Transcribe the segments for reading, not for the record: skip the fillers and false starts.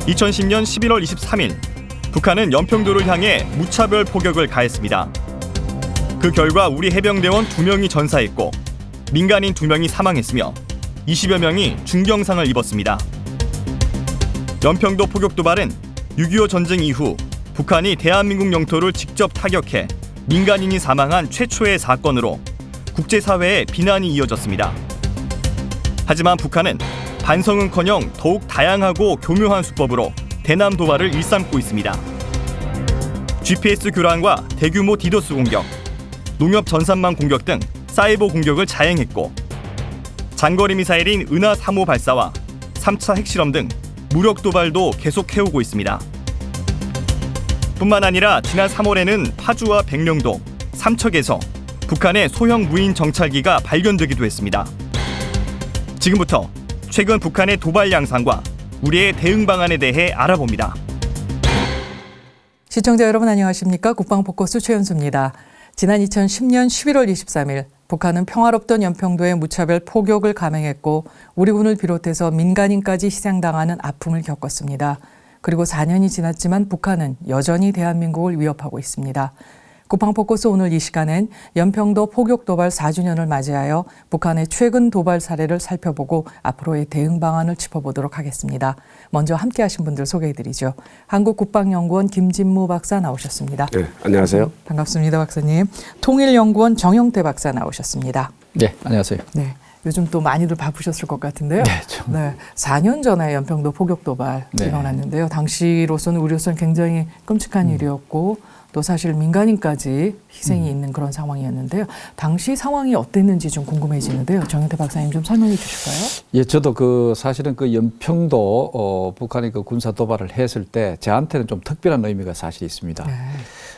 (2010년 11월 23일) 북한은 연평도를 향해 무차별 포격을 가했습니다. 그 결과 우리 해병대원 2명이 전사했고 민간인 2명이 사망했으며 20여 명이 중경상을 입었습니다. 연평도 포격 도발은 6.25 전쟁 이후 북한이 대한민국 영토를 직접 타격해 민간인이 사망한 최초의 사건으로 국제사회의 비난이 이어졌습니다. 하지만 북한은 반성은커녕 더욱 다양하고 교묘한 수법으로 대남 도발을 일삼고 있습니다. GPS 교란과 대규모 디도스 공격, 농협 전산망 공격 등 사이버 공격을 자행했고 장거리 미사일인 은하 3호 발사와 3차 핵실험 등 무력 도발도 계속해오고 있습니다. 뿐만 아니라 지난 3월에는 파주와 백령도, 삼척에서 북한의 소형 무인 정찰기가 발견되기도 했습니다. 지금부터 최근 북한의 도발 양상과 우리의 대응 방안에 대해 알아봅니다. 시청자 여러분 안녕하십니까? 국방포커스 최연수입니다. 지난 2010년 11월 23일 북한은 평화롭던 연평도에 무차별 포격을 감행했고 우리 군을 비롯해서 민간인까지 희생당하는 아픔을 겪었습니다. 그리고 4년이 지났지만 북한은 여전히 대한민국을 위협하고 있습니다. 국방포커스 오늘 이 시간엔 연평도 포격 도발 4주년을 맞이하여 북한의 최근 도발 사례를 살펴보고 앞으로의 대응 방안을 짚어보도록 하겠습니다. 먼저 함께하신 분들 소개해드리죠. 한국국방연구원 김진무 박사 나오셨습니다. 네, 안녕하세요. 반갑습니다, 박사님. 통일연구원 정영태 박사 나오셨습니다. 네, 안녕하세요. 네. 요즘 또 많이들 바쁘셨을 것 같은데요. 네, 4년 전에 연평도 포격 도발 일어났는데요. 당시로서는 우리로서는 굉장히 끔찍한 일이었고 또 사실 민간인까지 희생이 있는 그런 상황이었는데요. 당시 상황이 어땠는지 좀 궁금해지는데요. 정영태 박사님 좀 설명해 주실까요? 예, 저도 사실은 연평도 북한이 군사 도발을 했을 때 저한테는 좀 특별한 의미가 사실 있습니다.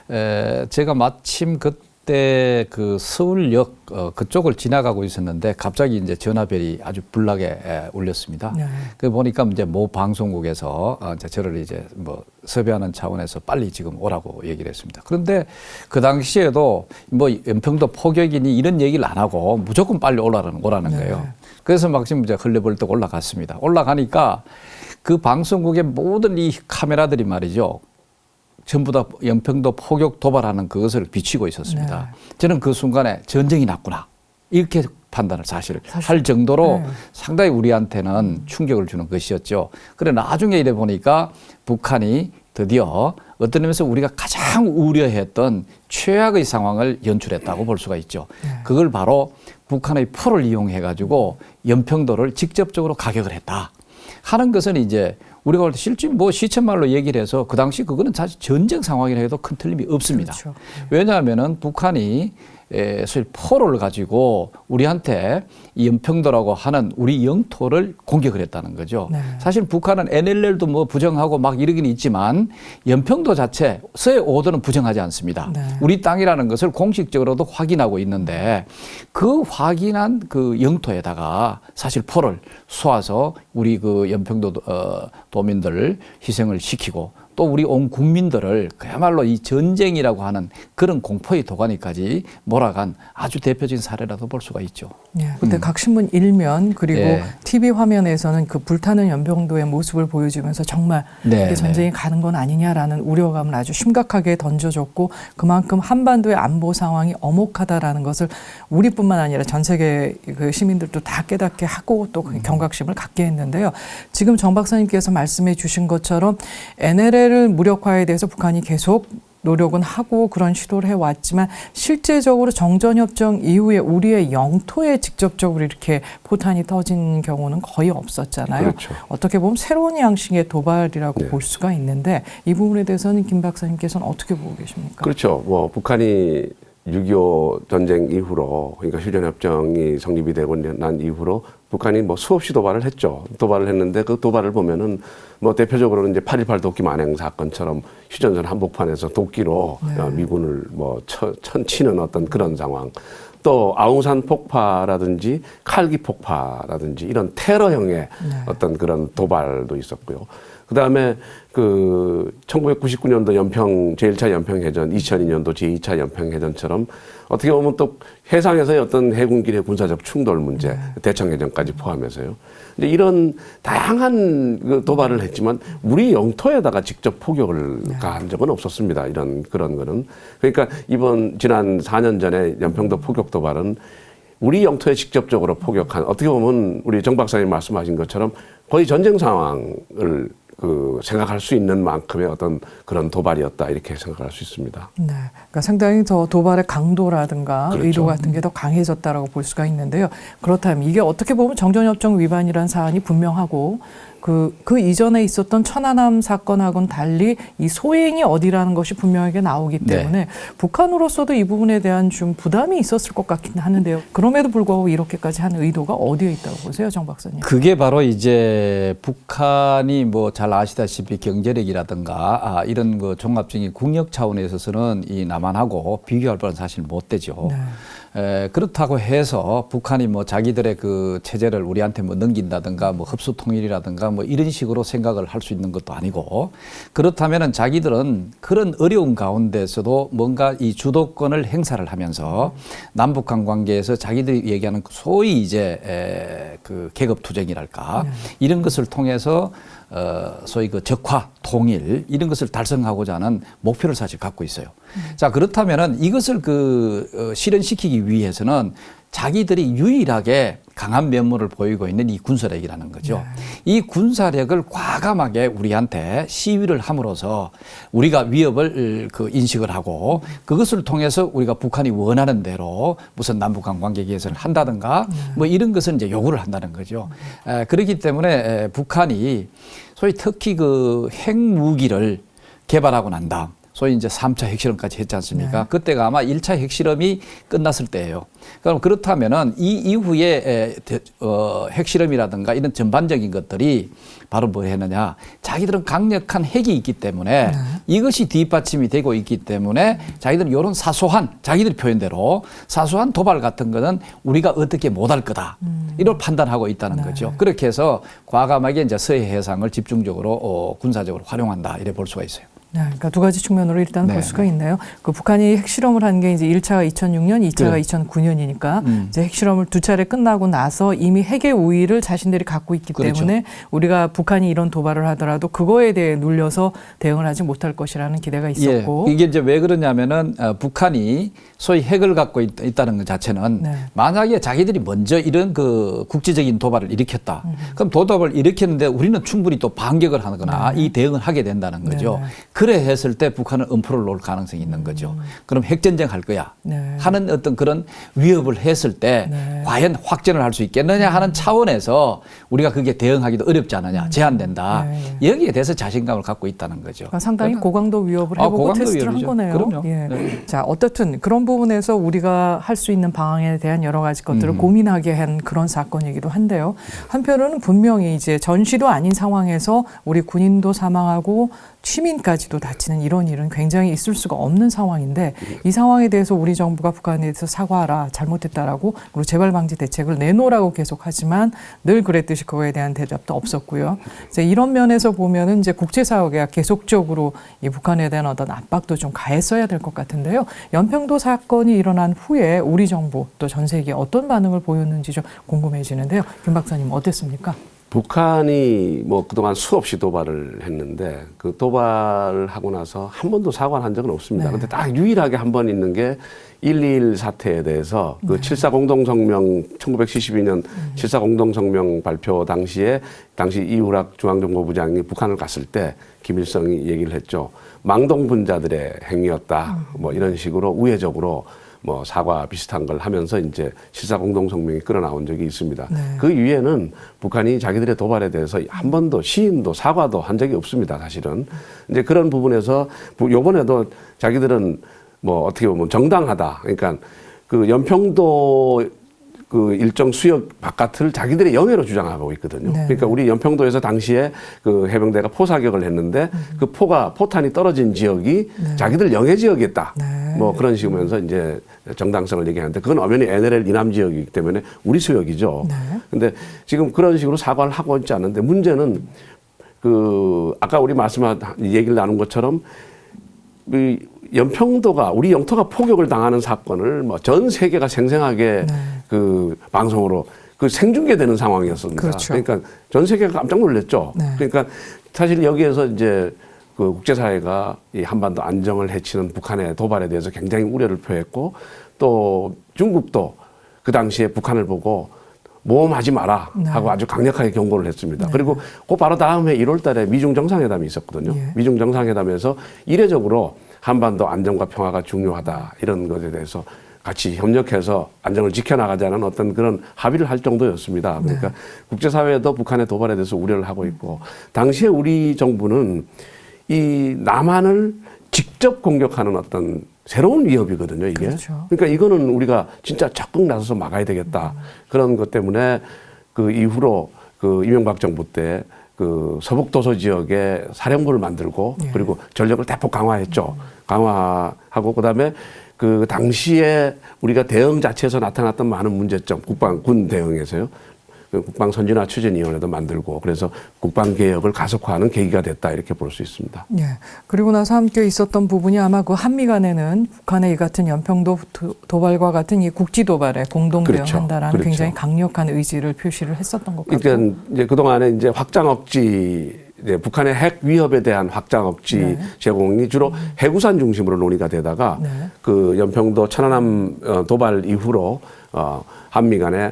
네. 제가 마침 그때 서울역 그쪽을 지나가고 있었는데 갑자기 이제 전화벨이 아주 불나게 울렸습니다. 네. 그 보니까 이제 모 방송국에서 이제 저를 이제 섭외하는 차원에서 빨리 지금 오라고 얘기를 했습니다. 그런데 그 당시에도 연평도 포격이니 이런 얘기를 안 하고 무조건 빨리 오라는 거예요. 그래서 막 지금 이제 헐레벌떡 올라갔습니다. 올라가니까 그 방송국의 모든 이 카메라들이 말이죠. 전부 다 연평도 포격 도발하는 그것을 비추고 있었습니다. 네. 저는 그 순간에 전쟁이 났구나. 이렇게 판단을 사실 할 정도로 상당히 우리한테는 충격을 주는 것이었죠. 그래 나중에 이래 보니까 북한이 드디어 어떤 의미에서 우리가 가장 우려했던 최악의 상황을 연출했다고 볼 수가 있죠. 그걸 바로 북한의 포를 이용해 가지고 연평도를 직접적으로 가격을 했다 하는 것은 이제 우리가 볼 때 실제 시쳇말로 얘기를 해서 그 당시 그거는 사실 전쟁 상황이라 해도 큰 틀림이 없습니다. 그렇죠. 왜냐하면은 북한이 사실 포를 가지고 우리한테 이 연평도라고 하는 우리 영토를 공격을 했다는 거죠. 네. 사실 북한은 NLL도 부정하고 막 이러긴 있지만 연평도 자체 서해 5도는 부정하지 않습니다. 네. 우리 땅이라는 것을 공식적으로도 확인하고 있는데 그 확인한 그 영토에다가 사실 포를 쏘아서 우리 연평도 도민들을 희생을 시키고 또 우리 온 국민들을 그야말로 이 전쟁이라고 하는 그런 공포의 도가니까지 몰아간 아주 대표적인 사례라도 볼 수가 있죠. 그때 각 신문 일면 그리고 TV 화면에서는 그 불타는 연평도의 모습을 보여주면서 정말 이게 전쟁이 가는 건 아니냐라는 우려감을 아주 심각하게 던져줬고 그만큼 한반도의 안보 상황이 엄혹하다라는 것을 우리뿐만 아니라 전 세계 그 시민들도 다 깨닫게 하고 또 경각심을 갖게 했는데요. 지금 정 박사님께서 말씀해 주신 것처럼 NLL을 무력화에 대해서 북한이 계속 노력은 하고 그런 시도를 해왔지만 실제적으로 정전협정 이후에 우리의 영토에 직접적으로 이렇게 포탄이 터진 경우는 거의 없었잖아요. 그렇죠. 어떻게 보면 새로운 양식의 도발이라고 볼 수가 있는데 이 부분에 대해서는 김 박사님께서는 어떻게 보고 계십니까? 그렇죠. 북한이 6.25 전쟁 이후로 그러니까 휴전협정이 성립이 되고 난 이후로 북한이 뭐 수없이 도발을 했죠. 도발을 했는데 그 도발을 보면은 뭐 대표적으로는 이제 8.18 도끼 만행 사건처럼 휴전선 한복판에서 도끼로 미군을 뭐 치는 어떤 그런 상황. 또 아웅산 폭파라든지 칼기 폭파라든지 이런 테러형의 어떤 그런 도발도 있었고요. 그다음에 그 1999년도 연평 제1차 연평해전, 2002년도 제2차 연평해전처럼 어떻게 보면 또 해상에서의 어떤 해군끼리의 군사적 충돌 문제, 대청해전까지 포함해서요. 이제 이런 다양한 그 도발을 했지만 우리 영토에다가 직접 포격을 가한 적은 없었습니다. 이런 그런 거는. 그러니까 이번 지난 4년 전에 연평도 포격 도발은 우리 영토에 직접적으로 포격한, 어떻게 보면 우리 정 박사님 말씀하신 것처럼 거의 전쟁 상황을 그 생각할 수 있는 만큼의 어떤 그런 도발이었다, 이렇게 생각할 수 있습니다. 네, 그러니까 상당히 더 도발의 강도라든가 그렇죠. 의도 같은 게 더 강해졌다라고 볼 수가 있는데요. 그렇다면 이게 어떻게 보면 정전협정 위반이라는 사안이 분명하고 그 이전에 있었던 천안함 사건하고는 달리 이 소행이 어디라는 것이 분명하게 나오기 때문에 북한으로서도 이 부분에 대한 좀 부담이 있었을 것 같긴 하는데요. 그럼에도 불구하고 이렇게까지 한 의도가 어디에 있다고 보세요, 정 박사님? 그게 바로 이제 북한이 뭐 잘 아시다시피 경제력이라든가 이런 그 종합적인 국력 차원에 있어서는 이 남한하고 비교할 바는 사실 못 되죠. 그렇다고 해서 북한이 뭐 자기들의 그 체제를 우리한테 뭐 넘긴다든가 뭐 흡수 통일이라든가 뭐 이런 식으로 생각을 할 수 있는 것도 아니고, 그렇다면은 자기들은 그런 어려운 가운데서도 뭔가 이 주도권을 행사를 하면서 남북한 관계에서 자기들이 얘기하는 소위 이제 그 계급 투쟁이랄까 이런 것을 통해서 소위 그 적화, 통일 이런 것을 달성하고자 하는 목표를 사실 갖고 있어요. 자, 그렇다면은 이것을 실현시키기 위해서는 자기들이 유일하게 강한 면모를 보이고 있는 이 군사력이라는 거죠. 이 군사력을 과감하게 우리한테 시위를 함으로써 우리가 위협을 인식을 하고 그것을 통해서 우리가 북한이 원하는 대로 무슨 남북한 관계 개선을 한다든가 뭐 이런 것은 이제 요구를 한다는 거죠. 그렇기 때문에 북한이 소위 특히 그 핵무기를 개발하고 난 다음 소위 이제 3차 핵실험까지 했지 않습니까? 그때가 아마 1차 핵실험이 끝났을 때예요. 그럼 그렇다면은 이 이후에 핵실험이라든가 이런 전반적인 것들이 바로 뭐 했느냐. 자기들은 강력한 핵이 있기 때문에 이것이 뒷받침이 되고 있기 때문에 자기들은 이런 사소한, 자기들 표현대로 사소한 도발 같은 거는 우리가 어떻게 못할 거다. 이걸 판단하고 있다는 거죠. 그렇게 해서 과감하게 이제 서해 해상을 집중적으로 군사적으로 활용한다. 이래 볼 수가 있어요. 네, 그러니까 두 가지 측면으로 일단 볼 수가 있네요. 그 북한이 핵실험을 한 게 이제 1차가 2006년, 2차가 2009년이니까 이제 핵실험을 두 차례 끝나고 나서 이미 핵의 우위를 자신들이 갖고 있기 때문에 우리가 북한이 이런 도발을 하더라도 그거에 대해 눌려서 대응을 하지 못할 것이라는 기대가 있었고. 이게 이제 왜 그러냐면은 북한이 소위 핵을 갖고 있다는 것 자체는 만약에 자기들이 먼저 이런 그 국제적인 도발을 일으켰다. 그럼 도발을 일으켰는데 우리는 충분히 또 반격을 하거나 이 대응을 하게 된다는 거죠. 그래 했을 때 북한은 엄포를 놓을 가능성이 있는 거죠. 그럼 핵전쟁 할 거야 하는 어떤 그런 위협을 했을 때 과연 확전을 할 수 있겠느냐 하는 차원에서 우리가 그게 대응하기도 어렵지 않느냐, 제한된다. 여기에 대해서 자신감을 갖고 있다는 거죠. 그러니까 상당히 고강도 위협을 해보고 고강도 테스트를 위협이죠. 한 거네요. 그럼요. 자, 어떻든 그런 부분에서 우리가 할 수 있는 방안에 대한 여러 가지 것들을 고민하게 한 그런 사건이기도 한데요. 한편으로는 분명히 이제 전시도 아닌 상황에서 우리 군인도 사망하고 시민까지도 다치는 이런 일은 굉장히 있을 수가 없는 상황인데 이 상황에 대해서 우리 정부가 북한에 대해서 사과하라, 잘못했다라고 그리고 재발 방지 대책을 내놓으라고 계속하지만 늘 그랬듯이 그거에 대한 대답도 없었고요. 이제 이런 면에서 보면은 이제 국제사회가 계속적으로 이 북한에 대한 어떤 압박도 좀 가했어야 될 것 같은데요. 연평도 사건이 일어난 후에 우리 정부 또 전 세계에 어떤 반응을 보였는지 좀 궁금해지는데요. 김 박사님 어땠습니까? 북한이 뭐 그동안 수없이 도발을 했는데 그 도발을 하고 나서 한 번도 사과를 한 적은 없습니다. 그런데 딱 유일하게 한 번 있는 게 1.21 사태에 대해서 그 7.4 공동성명 1972년 7.4 공동성명 발표 당시에 당시 이우락 중앙정보부장이 북한을 갔을 때 김일성이 얘기를 했죠. 망동분자들의 행위였다. 뭐 이런 식으로 우회적으로 뭐 사과 비슷한 걸 하면서 이제 7.4 공동성명이 끌어나온 적이 있습니다. 그 이후에는 북한이 자기들의 도발에 대해서 한 번도 시인도 사과도 한 적이 없습니다. 사실은 이제 그런 부분에서 요번에도 자기들은 뭐 어떻게 보면 정당하다. 그러니까 그 연평도 그 일정 수역 바깥을 자기들의 영해로 주장하고 있거든요. 네. 그러니까 우리 연평도에서 당시에 그 해병대가 포사격을 했는데 그 포탄이 떨어진 지역이 네. 자기들 영해 지역이었다. 네. 뭐 그런 식이면서 이제 정당성을 얘기하는데 그건 엄연히 NLL 이남 지역이기 때문에 우리 수역이죠. 네. 근데 지금 그런 식으로 사과를 하고 있지 않은데 문제는 그 아까 우리 얘기를 나눈 것처럼 그 연평도가 우리 영토가 포격을 당하는 사건을 뭐 전 세계가 생생하게 네. 그 방송으로 그 생중계되는 상황이었습니다. 그렇죠. 그러니까 전 세계가 깜짝 놀랐죠. 네. 그러니까 사실 여기에서 이제 그 국제사회가 이 한반도 안정을 해치는 북한의 도발에 대해서 굉장히 우려를 표했고 또 중국도 그 당시에 북한을 보고 모험하지 마라 하고 아주 강력하게 경고를 했습니다. 그리고 그 바로 다음에 1월 달에 미중 정상회담이 있었거든요. 예. 미중 정상회담에서 이례적으로 한반도 안정과 평화가 중요하다 이런 것에 대해서 같이 협력해서 안정을 지켜나가자는 어떤 그런 합의를 할 정도였습니다. 그러니까 국제사회도 북한의 도발에 대해서 우려를 하고 있고 당시에 우리 정부는 이 남한을 직접 공격하는 어떤 새로운 위협이거든요, 이게. 그렇죠. 그러니까 이거는 우리가 진짜 적극 나서서 막아야 되겠다. 그런 것 때문에 그 이후로 그 이명박 정부 때 그 서북도서 지역에 사령부를 만들고 예. 그리고 전력을 대폭 강화했죠. 강화하고 그다음에 그 당시에 우리가 대응 자체에서 나타났던 많은 문제점, 군 대응에서요. 그 국방선진화 추진위원회도 만들고 그래서 국방개혁을 가속화하는 계기가 됐다 이렇게 볼 수 있습니다. 예. 그리고 나서 함께 있었던 부분이 아마 그 한미 간에는 북한의 이 같은 연평도 도발과 같은 이 국지 도발에 공동 대응한다라는 그렇죠. 굉장히 강력한 의지를 표시를 했었던 것 같고. 그러니까 이제 그동안에 이제 확장 억지 이제 북한의 핵 위협에 대한 확장 억지 제공이 주로 해구산 중심으로 논의가 되다가 그 연평도 천안함 도발 이후로 한미 간에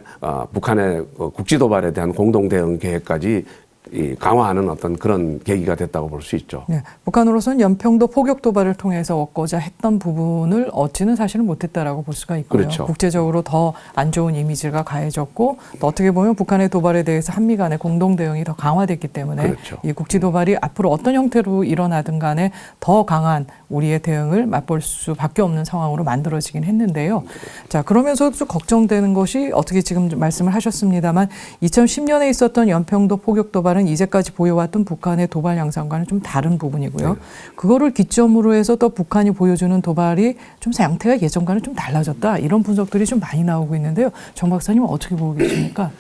북한의 국지 도발에 대한 공동 대응 계획까지 이 강화하는 어떤 그런 계기가 됐다고 볼 수 있죠. 네, 북한으로서는 연평도 포격 도발을 통해서 얻고자 했던 부분을 얻지는 사실은 못했다라고 볼 수가 있고요. 그렇죠. 국제적으로 더 안 좋은 이미지가 가해졌고 또 어떻게 보면 북한의 도발에 대해서 한미 간의 공동 대응이 더 강화됐기 때문에 그렇죠. 이 국지 도발이 앞으로 어떤 형태로 일어나든 간에 더 강한 우리의 대응을 맛볼 수밖에 없는 상황으로 만들어지긴 했는데요. 자, 그러면서도 좀 걱정되는 것이 어떻게 지금 말씀을 하셨습니다만 2010년에 있었던 연평도 포격 도발은 이제까지 보여왔던 북한의 도발 양상과는 좀 다른 부분이고요. 그거를 기점으로 해서 또 북한이 보여주는 도발이 좀 양태가 예전과는 좀 달라졌다. 이런 분석들이 좀 많이 나오고 있는데요. 정 박사님은 어떻게 보고 계십니까?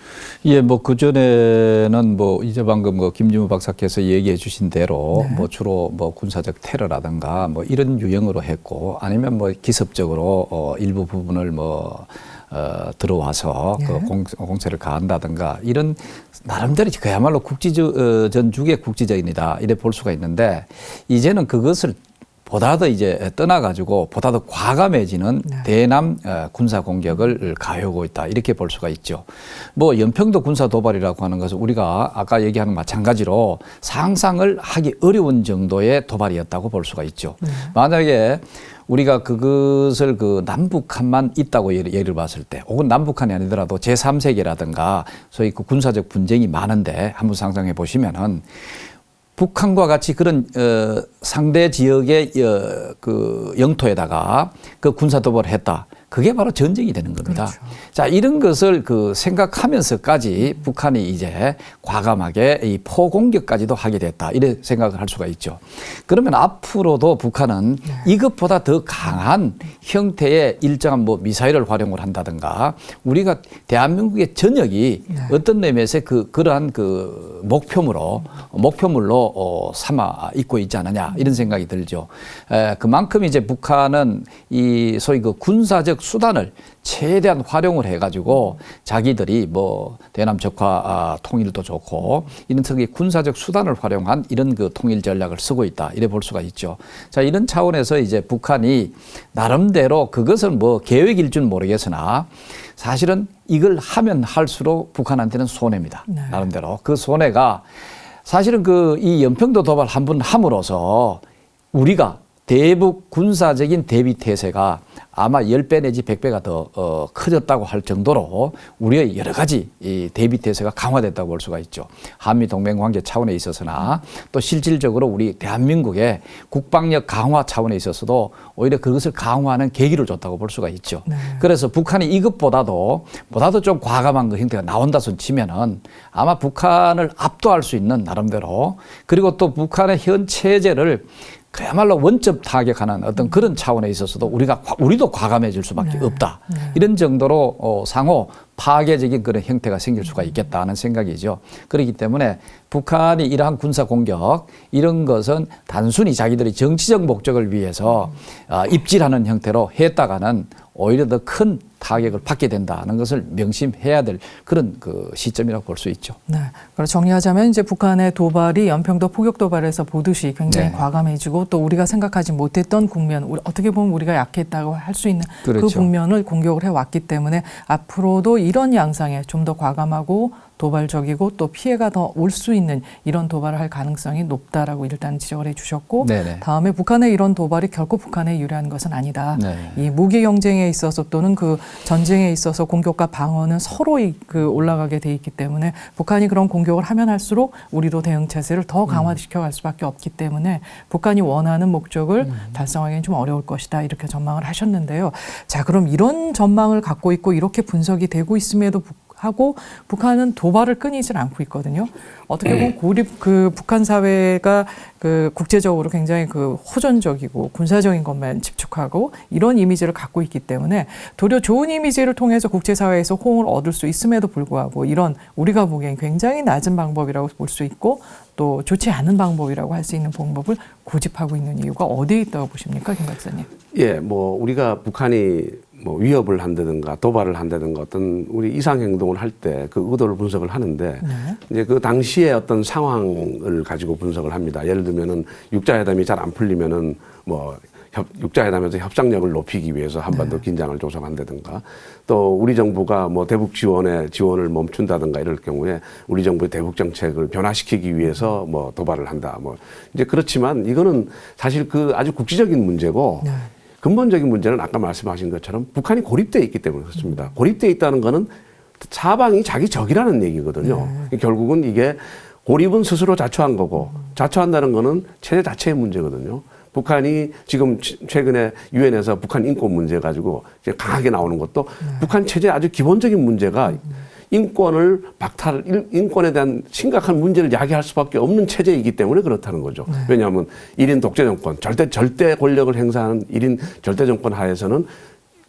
예, 뭐 그전에는 뭐 이제 방금 뭐 김준우 박사께서 얘기해 주신 대로 뭐 주로 뭐 군사적 테러라든가 뭐 이런 유형으로 했고 아니면 뭐 기습적으로 일부 부분을 뭐 들어와서 그 공세를 가한다든가 이런 나름대로 그야말로 전주의 국지전이다 이래 볼 수가 있는데 이제는 그것을 보다 더 이제 떠나가지고 보다 더 과감해지는 대남 군사 공격을 가해오고 있다 이렇게 볼 수가 있죠. 뭐 연평도 군사 도발이라고 하는 것은 우리가 아까 얘기하는 마찬가지로 상상을 하기 어려운 정도의 도발이었다고 볼 수가 있죠. 만약에 우리가 그것을 그 남북한만 있다고 예를 봤을 때 혹은 남북한이 아니더라도 제3세계라든가 소위 그 군사적 분쟁이 많은데 한번 상상해 보시면은 북한과 같이 그런 상대 지역의 그 영토에다가 그 군사 도발을 했다. 그게 바로 전쟁이 되는 겁니다. 그렇죠. 자, 이런 것을 그 생각하면서까지 북한이 이제 과감하게 이 포공격까지도 하게 됐다. 이래 생각을 할 수가 있죠. 그러면 앞으로도 북한은 이것보다 더 강한 형태의 일정한 뭐 미사일을 활용을 한다든가 우리가 대한민국의 전역이 어떤 의미에서 그러한 그 목표물로 삼아 있고 있지 않느냐 이런 생각이 들죠. 그만큼 이제 북한은 이 소위 그 군사적 수단을 최대한 활용을 해가지고 자기들이 뭐 대남 적화 통일도 좋고 이런 특히 군사적 수단을 활용한 이런 그 통일 전략을 쓰고 있다 이래 볼 수가 있죠. 자, 이런 차원에서 이제 북한이 나름대로 그것은 뭐 계획일 줄 모르겠으나 사실은 이걸 하면 할수록 북한한테는 손해입니다. 나름대로 그 손해가 사실은 그 이 연평도 도발 한 번 함으로써 우리가 대북 군사적인 대비 태세가 아마 10배 내지 100배가 더 커졌다고 할 정도로 우리의 여러 가지 이 대비 태세가 강화됐다고 볼 수가 있죠. 한미 동맹 관계 차원에 있어서나 또 실질적으로 우리 대한민국의 국방력 강화 차원에 있어서도 오히려 그것을 강화하는 계기를 줬다고 볼 수가 있죠. 네. 그래서 북한이 이것보다도 좀 과감한 그 형태가 나온다 손 치면은 아마 북한을 압도할 수 있는 나름대로 그리고 또 북한의 현 체제를 그야말로 원점 타격하는 어떤 그런 차원에 있어서도 우리도 과감해질 수밖에 네. 없다. 네. 이런 정도로 상호 파괴적인 그런 형태가 생길 수가 있겠다는 생각이죠. 그렇기 때문에 북한이 이러한 군사 공격 이런 것은 단순히 자기들이 정치적 목적을 위해서 입질하는 형태로 했다가는 오히려 더 큰 타격을 받게 된다는 것을 명심해야 될 그런 그 시점이라고 볼 수 있죠. 네. 그럼 정리하자면 이제 북한의 도발이 연평도 포격 도발에서 보듯이 굉장히 네. 과감해지고 또 우리가 생각하지 못했던 국면, 어떻게 보면 우리가 약했다고 할 수 있는 그렇죠. 그 국면을 공격을 해왔기 때문에 앞으로도 이런 양상에 좀 더 과감하고 도발적이고 또 피해가 더 올 수 있는 이런 도발을 할 가능성이 높다라고 일단 지적을 해주셨고 네네. 다음에 북한의 이런 도발이 결코 북한에 유리한 것은 아니다. 네. 이 무기 경쟁에 있어서 또는 그 전쟁에 있어서 공격과 방어는 서로 그 올라가게 돼 있기 때문에 북한이 그런 공격을 하면 할수록 우리도 대응 체제를 더 강화시켜 갈 수밖에 없기 때문에 북한이 원하는 목적을 달성하기는 좀 어려울 것이다 이렇게 전망을 하셨는데요. 자, 그럼 이런 전망을 갖고 있고 이렇게 분석이 되고 있음에도 하고 북한은 도발을 끊이질 않고 있거든요. 어떻게 보면 북한 사회가 그 국제적으로 굉장히 그 호전적이고 군사적인 것만 집중하고 이런 이미지를 갖고 있기 때문에 도리어 좋은 이미지를 통해서 국제사회에서 호응을 얻을 수 있음에도 불구하고 이런 우리가 보기엔 굉장히 낮은 방법이라고 볼 수 있고 또 좋지 않은 방법이라고 할 수 있는 방법을 고집하고 있는 이유가 어디에 있다고 보십니까, 김 박사님? 예, 뭐 우리가 북한이 뭐 위협을 한다든가 도발을 한다든가 어떤 우리 이상 행동을 할 때 그 의도를 분석을 하는데 네. 이제 그 당시의 어떤 상황을 가지고 분석을 합니다. 예를 들면은 육자회담이 잘 안 풀리면은 뭐 육자회담에서 협상력을 높이기 위해서 한반도 긴장을 조성한다든가 또 우리 정부가 뭐 대북 지원을 멈춘다든가 이럴 경우에 우리 정부의 대북 정책을 변화시키기 위해서 뭐 도발을 한다. 뭐 이제 그렇지만 이거는 사실 그 아주 국지적인 문제고 네. 근본적인 문제는 아까 말씀하신 것처럼 북한이 고립되어 있기 때문에 그렇습니다. 고립되어 있다는 거는 사방이 자기 적이라는 얘기거든요. 결국은 이게 고립은 스스로 자초한 거고 자초한다는 거는 체제 자체의 문제거든요. 북한이 지금 최근에 유엔에서 북한 인권 문제 가지고 이제 강하게 나오는 것도 북한 체제의 아주 기본적인 문제가 인권에 대한 심각한 문제를 야기할 수밖에 없는 체제이기 때문에 그렇다는 거죠. 네. 왜냐하면 1인 독재 정권, 절대 권력을 행사하는 1인 절대 정권 하에서는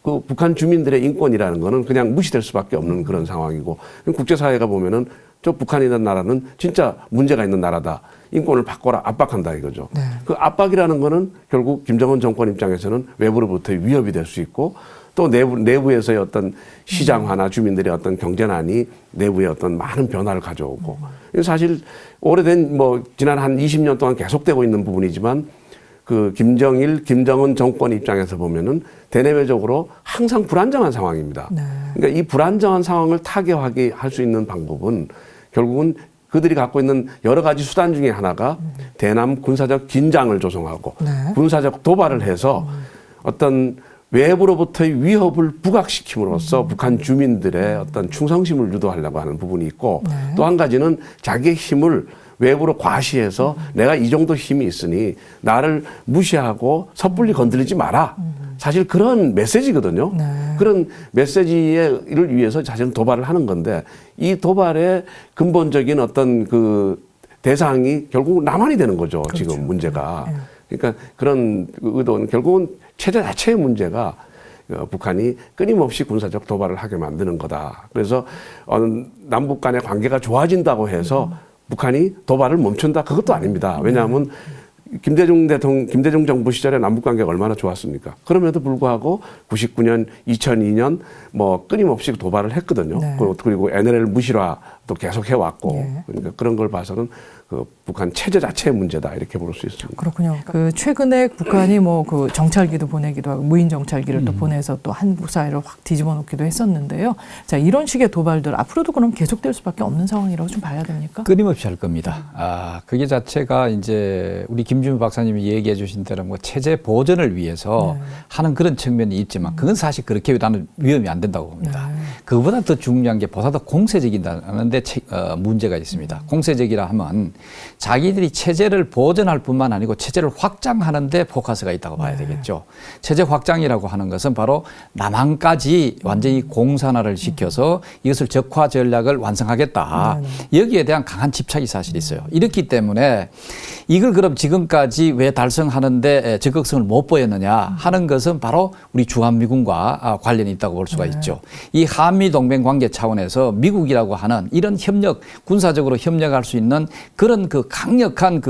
그 북한 주민들의 인권이라는 거는 그냥 무시될 수밖에 없는 그런 상황이고 국제사회가 보면은 저 북한이라는 나라는 진짜 문제가 있는 나라다. 인권을 바꿔라, 압박한다 이거죠. 네. 그 압박이라는 거는 결국 김정은 정권 입장에서는 외부로부터의 위협이 될 수 있고 또 내부에서의 어떤 시장화나 주민들의 어떤 경제난이 내부의 어떤 많은 변화를 가져오고 사실 오래된 뭐 지난 한 20년 동안 계속되고 있는 부분이지만 그 김정은 정권 입장에서 보면은 대내외적으로 항상 불안정한 상황입니다. 네. 그러니까 이 불안정한 상황을 타개하게 할 수 있는 방법은 결국은 그들이 갖고 있는 여러 가지 수단 중에 하나가 대남 군사적 긴장을 조성하고 네. 군사적 도발을 해서 어떤 외부로부터의 위협을 부각시킴으로써 북한 주민들의 어떤 충성심을 유도하려고 하는 부분이 있고 네. 또 한 가지는 자기의 힘을 외부로 과시해서 내가 이 정도 힘이 있으니 나를 무시하고 섣불리 건드리지 마라. 사실 그런 메시지거든요. 네. 그런 메시지를 위해서 사실은 도발을 하는 건데 이 도발의 근본적인 어떤 그 대상이 결국 남한이 되는 거죠. 그렇죠. 지금 문제가. 네. 그러니까 그런 의도는 결국은 체제 자체의 문제가 북한이 끊임없이 군사적 도발을 하게 만드는 거다. 그래서 남북 간의 관계가 좋아진다고 해서 북한이 도발을 멈춘다? 그것도 아닙니다. 왜냐하면 김대중 정부 시절에 남북 관계가 얼마나 좋았습니까? 그럼에도 불구하고 99년, 2002년 뭐 끊임없이 도발을 했거든요. 네. 그리고 NLL 무실화 또 계속 해왔고 예. 그러니까 그런 걸 봐서는 그 북한 체제 자체의 문제다 이렇게 볼 수 있습니다. 그렇군요. 그 최근에 북한이 뭐 그 정찰기도 보내기도 하고 무인 정찰기를 또 보내서 또 한국 사회를 확 뒤집어 놓기도 했었는데요. 자, 이런 식의 도발들 앞으로도 그럼 계속될 수밖에 없는 상황이라고 좀 봐야 됩니까? 끊임없이 할 겁니다. 그게 자체가 이제 우리 김준우 박사님이 얘기해 주신 대로 뭐 체제 보전을 위해서 하는 그런 측면이 있지만 그건 사실 그렇게 나는 위험이 안 된다고 봅니다. 그거보다 더 중요한 게 보다 더 공세적이다는 데 문제가 있습니다. 공세적이라 하면 자기들이 체제를 보전할 뿐만 아니고 체제를 확장하는 데 포커스가 있다고 봐야 되겠죠. 체제 확장이라고 하는 것은 바로 남한까지 완전히 공산화를 시켜서 이것을 적화 전략을 완성하겠다. 여기에 대한 강한 집착이 사실 있어요. 이렇기 때문에 이걸 그럼 지금까지 왜 달성하는데 적극성을 못 보였느냐 하는 것은 바로 우리 주한미군과 관련이 있다고 볼 수가 있죠. 이 한미동맹 관계 차원에서 미국이라고 하는 이런 협력, 군사적으로 협력할 수 있는 그런 그 강력한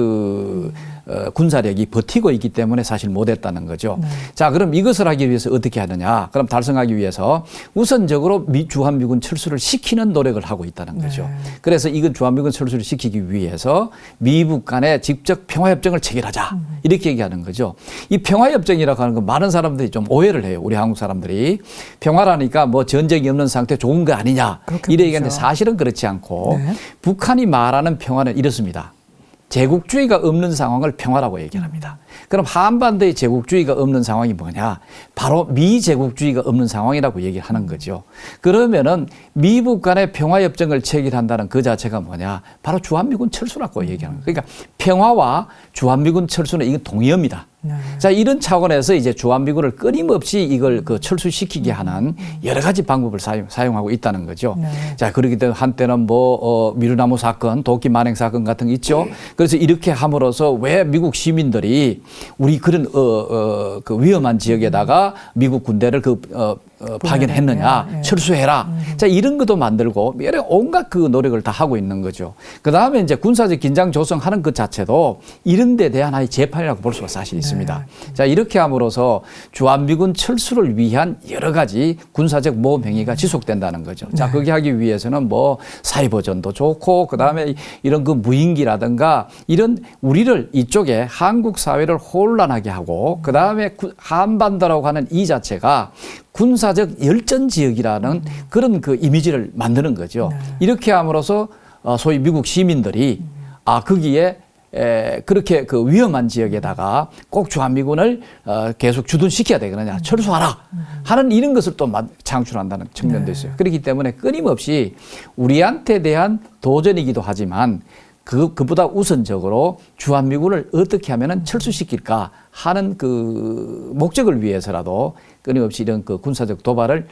군사력이 버티고 있기 때문에 사실 못했다는 거죠. 자, 그럼 이것을 하기 위해서 어떻게 하느냐? 그럼 달성하기 위해서 우선적으로 주한미군 철수를 시키는 노력을 하고 있다는 거죠. 그래서 이건 주한미군 철수를 시키기 위해서 미북 간에 직접 평화협정을 체결하자. 이렇게 얘기하는 거죠. 이 평화협정이라고 하는 건 많은 사람들이 좀 오해를 해요. 우리 한국 사람들이. 평화라니까 뭐 전쟁이 없는 상태 좋은 거 아니냐. 이래 얘기하는데 사실은 그렇지 않고 북한이 말하는 평화는 이렇습니다. 제국주의가 없는 상황을 평화라고 얘기합니다. 그럼 한반도의 제국주의가 없는 상황이 뭐냐? 바로 미제국주의가 없는 상황이라고 얘기하는 거죠. 그러면은 미북 간의 평화협정을 체결한다는 그 자체가 뭐냐? 바로 주한미군 철수라고 얘기하는 거예요. 그러니까 평화와 주한미군 철수는 이건 동의어입니다. 자, 이런 차원에서 이제 주한미군을 끊임없이 이걸 철수시키게 하는 여러 가지 방법을 사용하고 있다는 거죠. 자, 그렇기 때문에 한때는 미루나무 사건, 도끼 만행 사건 같은 거 있죠. 그래서 이렇게 함으로써 왜 미국 시민들이 우리 그런 그 위험한 지역에다가 미국 군대를 파견했느냐, 철수해라. 자, 이런 것도 만들고 여러 온갖 그 노력을 다 하고 있는 거죠. 그 다음에 이제 군사적 긴장 조성하는 것 자체도 이런 데 대한 하나의 재판이라고 볼 수가 사실 있습니다. 자, 이렇게 함으로써 주한미군 철수를 위한 여러 가지 군사적 모험 행위가 지속된다는 거죠. 자, 그게 하기 위해서는 뭐 사이버전도 좋고, 그 다음에 이런 그 무인기라든가 이런 우리를 이쪽에 한국 사회를 혼란하게 하고, 그 다음에 한반도라고 하는 이 자체가 군사적 열전 지역이라는 그런 그 이미지를 만드는 거죠. 이렇게 함으로써 소위 미국 시민들이 거기에 그렇게 그 위험한 지역에다가 꼭 주한미군을 계속 주둔시켜야 되겠느냐, 철수하라 하는 이런 것을 또 창출한다는 측면도 있어요. 그렇기 때문에 끊임없이 우리한테 대한 도전이기도 하지만 그보다 우선적으로 주한미군을 어떻게 하면은 철수시킬까 하는 그 목적을 위해서라도 끊임없이 이런 그 군사적 도발을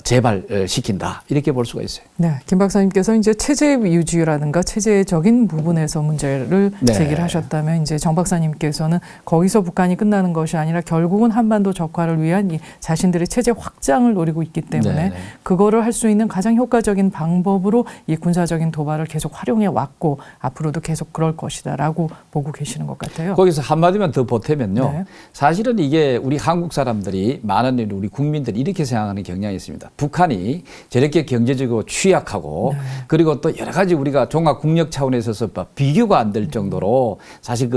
재발시킨다, 이렇게 볼 수가 있어요. 네, 김 박사님께서 이제 체제 유지라든가 체제적인 부분에서 문제를 제기를 하셨다면, 이제 정 박사님께서는 거기서 북한이 끝나는 것이 아니라 결국은 한반도 적화를 위한 이 자신들의 체제 확장을 노리고 있기 때문에 그거를 할 수 있는 가장 효과적인 방법으로 이 군사적인 도발을 계속 활용해 왔고 앞으로도 계속 그럴 것이다라고 보고 계시는 것 같아요. 거기서 한마디만 더 보태면요. 사실은 이게 우리 한국 사람들이, 많은 우리 국민들이 이렇게 생각하는 경향이 있습니다. 북한이 저렇게 경제적으로 취약하고 그리고 또 여러 가지 우리가 종합 국력 차원에 있어서 비교가 안 될 정도로 사실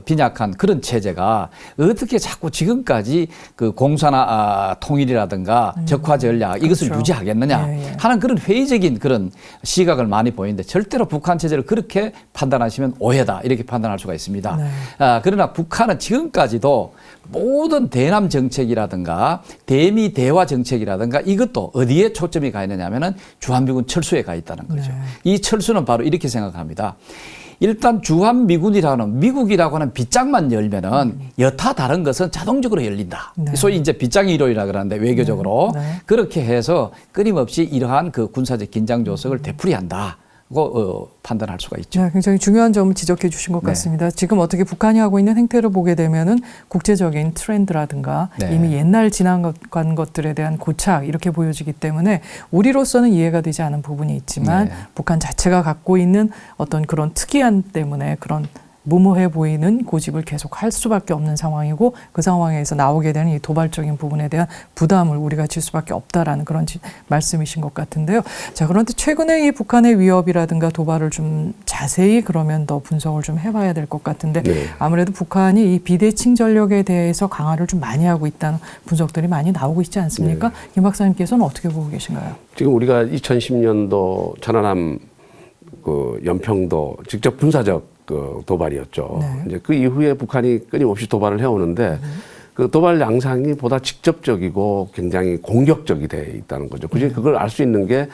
빈약한 그런 체제가 어떻게 자꾸 지금까지 그 공산화 통일이라든가 적화 전략 이것을 유지하겠느냐 하는 그런 회의적인 그런 시각을 많이 보이는데, 절대로 북한 체제를 그렇게 판단하시면 오해다, 이렇게 판단할 수가 있습니다. 그러나 북한은 지금까지도 모든 대남 정책이라든가 대미 대화 정책이라든가 이것도 어디에 초점이 가 있느냐 하면은 주한미군 철수에 가 있다는 거죠. 이 철수는 바로 이렇게 생각합니다. 일단 주한미군이라는, 미국이라고 하는 빗장만 열면은 여타 다른 것은 자동적으로 열린다. 소위 이제 빗장이 이론이라 그러는데 외교적으로 그렇게 해서 끊임없이 이러한 그 군사적 긴장 조성을 되풀이한다. 판단할 수가 있죠. 네, 굉장히 중요한 점을 지적해 주신 것 같습니다. 지금 어떻게 북한이 하고 있는 행태를 보게 되면은 국제적인 트렌드라든가 이미 옛날 지나간 것들에 대한 고착, 이렇게 보여지기 때문에 우리로서는 이해가 되지 않은 부분이 있지만 북한 자체가 갖고 있는 어떤 그런 특이한 때문에 그런 무모해 보이는 고집을 계속 할 수밖에 없는 상황이고 그 상황에서 나오게 되는 이 도발적인 부분에 대한 부담을 우리가 질 수밖에 없다라는 그런 말씀이신 것 같은데요. 자, 그런데 최근에 이 북한의 위협이라든가 도발을 좀 자세히 그러면 더 분석을 좀 해봐야 될 것 같은데 네. 아무래도 북한이 이 비대칭 전력에 대해서 강화를 좀 많이 하고 있다는 분석들이 많이 나오고 있지 않습니까? 네. 김 박사님께서는 어떻게 보고 계신가요? 지금 우리가 2010년도 천안함 그 연평도 직접 군사적 그 도발이었죠. 네. 이제 그 이후에 북한이 끊임없이 도발을 해오는데 그 도발 양상이 보다 직접적이고 굉장히 공격적이 돼 있다는 거죠. 굳이 그걸 알 수 있는 게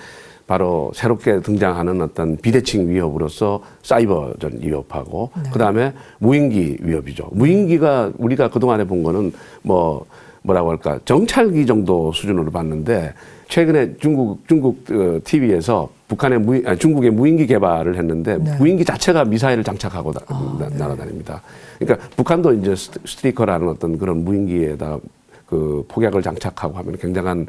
바로 새롭게 등장하는 어떤 비대칭 위협으로서 사이버전 위협하고 그다음에 무인기 위협이죠. 무인기가 우리가 그동안에 본 거는 뭐라고 할까 정찰기 정도 수준으로 봤는데 최근에 중국 TV에서 중국의 무인기 개발을 했는데 네. 무인기 자체가 미사일을 장착하고 날아다닙니다. 그러니까 북한도 이제 스트리커라는 어떤 그런 무인기에다 그 폭약을 장착하고 하면 굉장한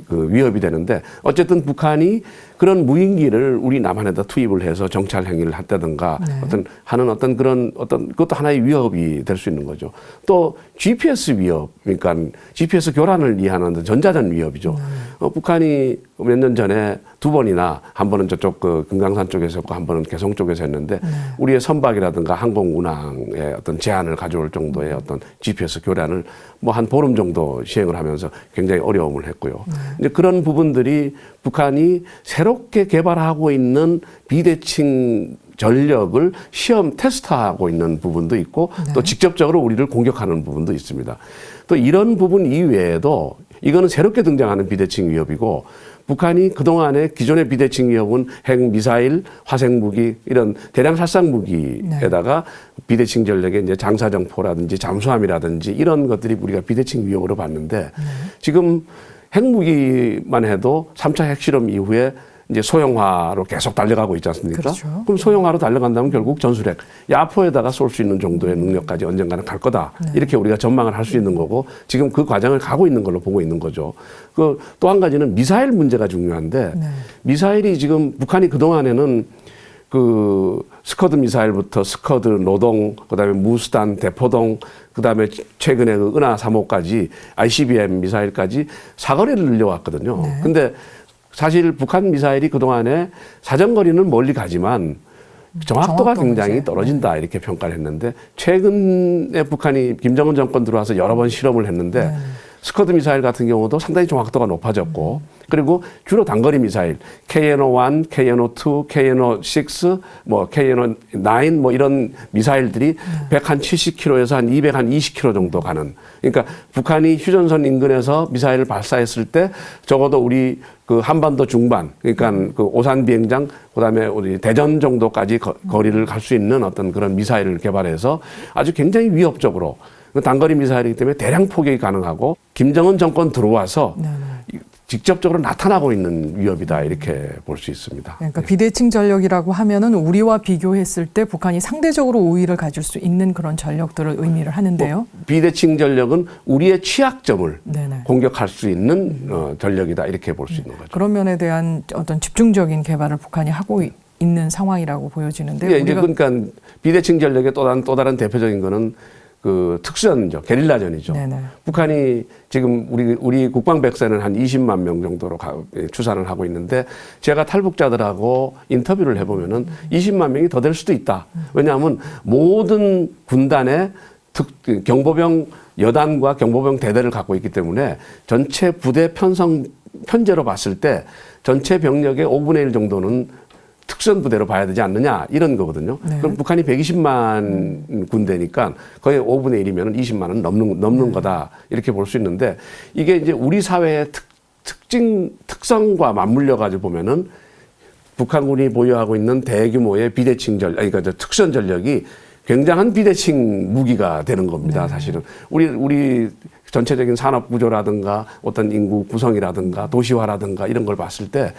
그 위협이 되는데 어쨌든 북한이 그런 무인기를 우리 남한에다 투입을 해서 정찰 행위를 했다든가 어떤 그런 그것도 하나의 위협이 될 수 있는 거죠. 또 GPS 위협, 그러니까 GPS 교란을 이해하는 전자전 위협이죠. 북한이 몇 년 전에 2번이나 한 번은 저쪽 그 금강산 쪽에서 했고 한 번은 개성 쪽에서 했는데 우리의 선박이라든가 항공 운항에 어떤 제한을 가져올 정도의 어떤 GPS 교란을 뭐 한 보름 정도 시행을 하면서 굉장히 어려움을 했고요. 이제 그런 부분들이 북한이 새롭게 개발하고 있는 비대칭 전력을 시험 테스트하고 있는 부분도 있고 또 직접적으로 우리를 공격하는 부분도 있습니다. 또 이런 부분 이외에도 이거는 새롭게 등장하는 비대칭 위협이고 북한이 그동안에 기존의 비대칭 위협은 핵, 미사일, 화생 무기 이런 대량 살상 무기에다가 비대칭 전력의 이제 장사정포라든지 잠수함이라든지 이런 것들이 우리가 비대칭 위협으로 봤는데 지금 핵무기만 해도 3차 핵실험 이후에 이제 소형화로 계속 달려가고 있지 않습니까? 그렇죠. 그럼 소형화로 달려간다면 결국 전술핵, 야포에다가 쏠 수 있는 정도의 능력까지 언젠가는 갈 거다. 이렇게 우리가 전망을 할 수 있는 거고 지금 그 과정을 가고 있는 걸로 보고 있는 거죠. 그 또 한 가지는 미사일 문제가 중요한데 미사일이 지금 북한이 그동안에는 그 스커드 미사일부터 스커드, 노동, 그다음에 무스탄, 대포동, 그다음에 최근에 그 은하 3호까지 ICBM 미사일까지 사거리를 늘려왔거든요. 근데 사실 북한 미사일이 그동안에 사정거리는 멀리 가지만 정확도가 굉장히 떨어진다 이렇게 평가를 했는데 최근에 북한이 김정은 정권 들어와서 여러 번 실험을 했는데 스커드 미사일 같은 경우도 상당히 정확도가 높아졌고 그리고 주로 단거리 미사일 KNO-1, KNO-2, KNO-6, 뭐 KNO-9 뭐 이런 미사일들이 170km에서 한 220km 정도 가는 그러니까 북한이 휴전선 인근에서 미사일을 발사했을 때 적어도 우리 그 한반도 중반 그러니까 그 오산 비행장 그다음에 우리 대전 정도까지 거리를 갈 수 있는 어떤 그런 미사일을 개발해서 아주 굉장히 위협적으로 단거리 미사일이기 때문에 대량 포격이 가능하고 김정은 정권 들어와서 직접적으로 나타나고 있는 위협이다 이렇게 볼 수 있습니다. 그러니까 비대칭 전력이라고 하면은 우리와 비교했을 때 북한이 상대적으로 우위를 가질 수 있는 그런 전력들을 의미를 하는데요. 비대칭 전력은 우리의 취약점을 공격할 수 있는 전력이다 이렇게 볼 수 있는 거죠. 그런 면에 대한 어떤 집중적인 개발을 북한이 하고 있는 상황이라고 보여지는데요. 예, 이제 그러니까 비대칭 전력의 또 다른 대표적인 거는 그 특수전이죠. 게릴라전이죠. 북한이 지금 우리 국방백세는 한 20만 명 정도로 추산을 하고 있는데 제가 탈북자들하고 인터뷰를 해보면은 20만 명이 더 될 수도 있다. 왜냐하면 모든 군단의 경보병 여단과 경보병 대대를 갖고 있기 때문에 전체 부대 편제로 봤을 때 전체 병력의 5분의 1 정도는 특수전 부대로 봐야 되지 않느냐 이런 거거든요. 그럼 북한이 120만 군대니까 거의 5분의 1이면 20만은 넘는 거다 이렇게 볼 수 있는데 이게 이제 우리 사회의 특성과 맞물려 가지고 보면은 북한군이 보유하고 있는 대규모의 비대칭 그러니까 특수전 전력이 굉장한 비대칭 무기가 되는 겁니다. 사실은 우리 전체적인 산업 구조라든가 어떤 인구 구성이라든가 도시화라든가 이런 걸 봤을 때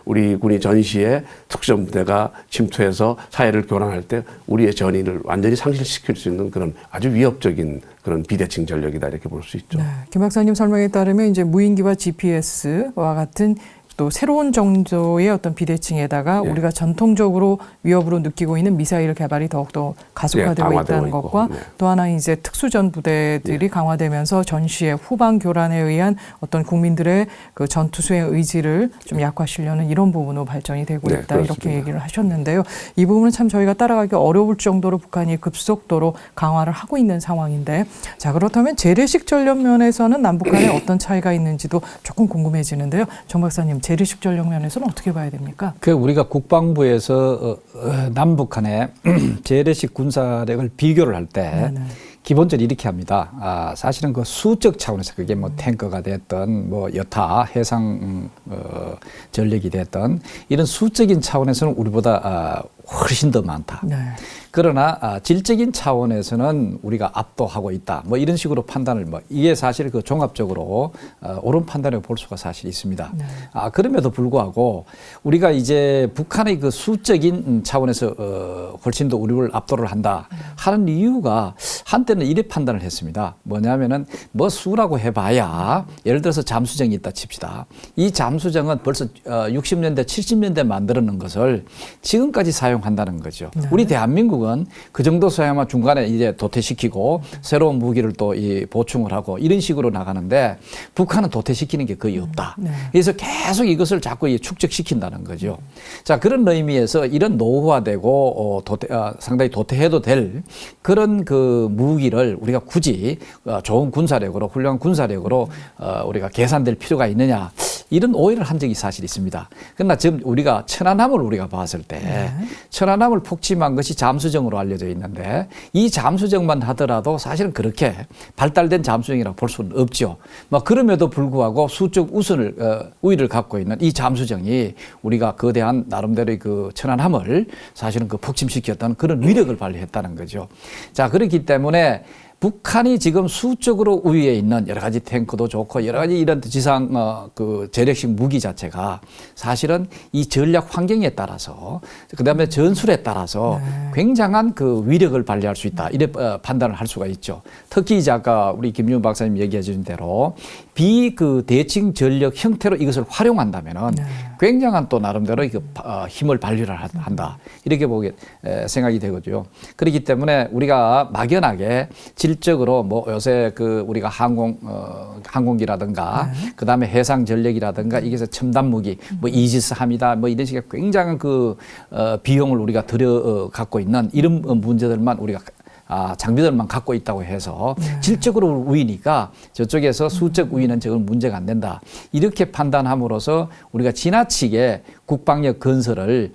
우리 군이 전시에 특수전 부대가 침투해서 사회를 교란할 때 우리의 전의를 완전히 상실시킬 수 있는 그런 아주 위협적인 그런 비대칭 전력이다 이렇게 볼 수 있죠. 김 박사님 설명에 따르면 이제 무인기와 GPS와 같은 또 새로운 정도의 어떤 비대칭에다가 우리가 전통적으로 위협으로 느끼고 있는 미사일 개발이 더욱더 가속화되고 있다는 것과 또 하나 이제 특수전 부대들이 강화되면서 전시의 후방 교란에 의한 어떤 국민들의 그 전투 수행 의지를 좀 약화시려는 이런 부분으로 발전이 되고 있다. 그렇습니다. 이렇게 얘기를 하셨는데요. 이 부분은 참 저희가 따라가기 어려울 정도로 북한이 급속도로 강화를 하고 있는 상황인데, 자, 그렇다면 재래식 전력 면에서는 남북 간에 어떤 차이가 있는지도 조금 궁금해지는데요. 정 박사님, 재래식 전력 면에서는 어떻게 봐야 됩니까? 그 우리가 국방부에서 남북 간의 재래식 군사력을 비교를 할 때 기본적으로 이렇게 합니다. 사실은 그 수적 차원에서 그게 뭐 탱커가 됐든 뭐 여타 해상 전력이 됐든 이런 수적인 차원에서는 우리보다 훨씬 더 많다. 네. 그러나 질적인 차원에서는 우리가 압도하고 있다. 뭐 이런 식으로 판단을 이게 사실 그 종합적으로 옳은 판단을 볼 수가 사실 있습니다. 네. 그럼에도 불구하고 우리가 이제 북한의 그 수적인 차원에서 훨씬 더 우리를 압도를 한다 하는 이유가 한때는 이래 판단을 했습니다. 뭐냐면은 뭐 수라고 해봐야 예를 들어서 잠수정이 있다 칩시다. 이 잠수정은 벌써 60년대, 70년대 만들어 놓은 것을 지금까지 사용한다는 거죠. 네. 우리 대한민국은 그 정도 사용하면 중간에 이제 도태시키고 새로운 무기를 또 보충을 하고 이런 식으로 나가는데 북한은 도태시키는 게 거의 없다. 네. 그래서 계속 이것을 자꾸 축적시킨다는 거죠. 자, 그런 의미에서 이런 노후화되고 상당히 도태해도 될 그런 그 무기를 우리가 굳이 좋은 군사력으로 훌륭한 군사력으로 우리가 계산될 필요가 있느냐. 이런 오해를 한 적이 사실 있습니다. 그러나 지금 우리가 천안함을 우리가 봤을 때 천안함을 폭침한 것이 잠수정으로 알려져 있는데 이 잠수정만 하더라도 사실은 그렇게 발달된 잠수정이라고 볼 수는 없죠. 그럼에도 불구하고 수적 우위를 갖고 있는 이 잠수정이 우리가 거대한 나름대로의 그 천안함을 사실은 그 폭침시켰던 그런 위력을 발휘했다는 거죠. 자, 그렇기 때문에 북한이 지금 수적으로 우위에 있는 여러 가지 탱크도 좋고 여러 가지 이런 지상 그 재래식 무기 자체가 사실은 이 전략 환경에 따라서 그다음에 전술에 따라서 굉장한 그 위력을 발휘할 수 있다. 이래 판단을 할 수가 있죠. 특히 이제 아까 우리 김윤 박사님 얘기해 주신 대로 그 대칭 전력 형태로 이것을 활용한다면은 굉장한 또 나름대로 힘을 발휘를 한다. 이렇게 생각이 되거든요. 그렇기 때문에 우리가 막연하게 질적으로 뭐 요새 그 우리가 항공기라든가 그다음에 해상 전력이라든가 이게서 첨단 무기 뭐 이지스함이다 뭐 이런 식의 굉장한 그 비용을 우리가 들여 갖고 있는 이런 문제들만 우리가 장비들만 갖고 있다고 해서 질적으로 우위니까 저쪽에서 수적 우위는 저건 문제가 안 된다. 이렇게 판단함으로써 우리가 지나치게 국방력 건설을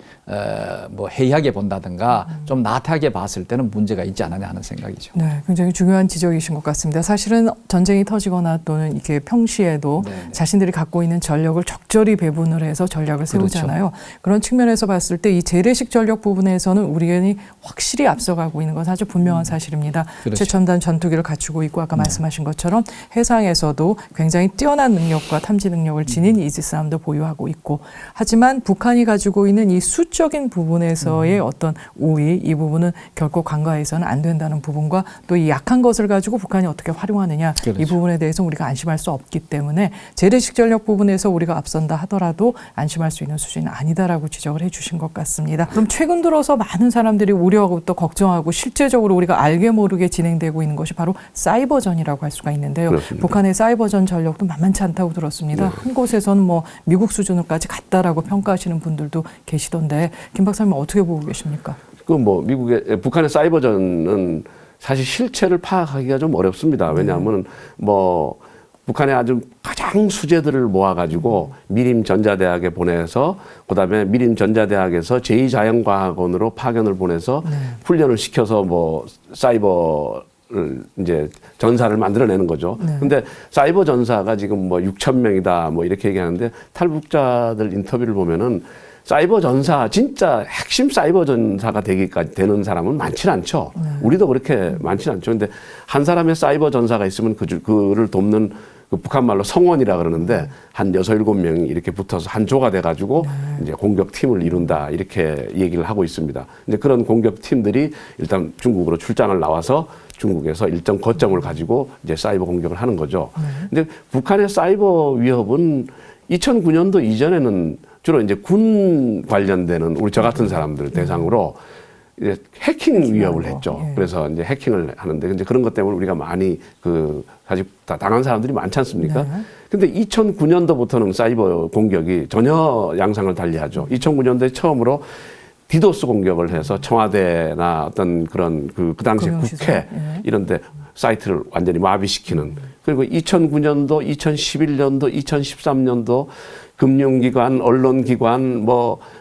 뭐 해이하게 본다든가 좀 나태하게 봤을 때는 문제가 있지 않느냐 하는 생각이죠. 네, 굉장히 중요한 지적이신 것 같습니다. 사실은 전쟁이 터지거나 또는 이렇게 평시에도 자신들이 갖고 있는 전력을 적절히 배분을 해서 전략을 세우잖아요. 그런 측면에서 봤을 때 이 재래식 전력 부분에서는 우리가 확실히 앞서가고 있는 건 사실 분명한 사실입니다. 그렇죠. 최첨단 전투기를 갖추고 있고 아까 말씀하신 것처럼 해상에서도 굉장히 뛰어난 능력과 탐지 능력을 지닌 이지스함도 보유하고 있고, 하지만 북한이 가지고 있는 이 수적인 부분에서의 어떤 우위, 이 부분은 결코 간과해서는 안 된다는 부분과 또 이 약한 것을 가지고 북한이 어떻게 활용하느냐, 그렇죠. 이 부분에 대해서 우리가 안심할 수 없기 때문에 재래식 전력 부분에서 우리가 앞선다 하더라도 안심할 수 있는 수준은 아니다라고 지적을 해 주신 것 같습니다. 그럼 최근 들어서 많은 사람들이 우려하고 또 걱정하고 실제적으로 우리가 알게 모르게 진행되고 있는 것이 바로 사이버전이라고 할 수가 있는데요. 그렇습니다. 북한의 사이버전 전력도 만만치 않다고 들었습니다. 한 곳에서는 뭐 미국 수준으로까지 갔다라고 평가하시는 분들도 계시던데 김 박사님 어떻게 보고 계십니까? 북한의 사이버전은 사실 실체를 파악하기가 좀 어렵습니다. 왜냐하면 북한의 아주 가장 수재들을 모아가지고 미림전자대학에 보내서 그다음에 미림전자대학에서 제2자연과학원으로 파견을 보내서 훈련을 시켜서 사이버를 이제 전사를 만들어내는 거죠. 근데 사이버 전사가 지금 6천 명이다 이렇게 얘기하는데 탈북자들 인터뷰를 보면은 사이버 전사, 진짜 핵심 사이버 전사가 되기까지 되는 사람은 많지는 않죠. 우리도 그렇게 많지는 않죠. 근데 한 사람의 사이버 전사가 있으면 그를 돕는 그 북한 말로 성원이라 그러는데 한 6, 7명이 이렇게 붙어서 한 조가 돼가지고 이제 공격팀을 이룬다 이렇게 얘기를 하고 있습니다. 이제 그런 공격팀들이 일단 중국으로 출장을 나와서 중국에서 일정 거점을 가지고 이제 사이버 공격을 하는 거죠. 근데 북한의 사이버 위협은 2009년도 이전에는 주로 이제 군 관련되는 우리 저 같은 사람들 대상으로 이제 해킹 위협을 했죠. 예. 그래서 이제 해킹을 하는데 이제 그런 것 때문에 우리가 많이 사실 다 당한 사람들이 많지 않습니까? 네. 근데 2009년도부터는 사이버 공격이 전혀 양상을 달리하죠. 2009년도에 처음으로 디도스 공격을 해서 청와대나 어떤 그런 그 당시 국회 예. 이런데 사이트를 완전히 마비시키는, 그리고 2009년도, 2011년도, 2013년도 금융기관, 언론기관,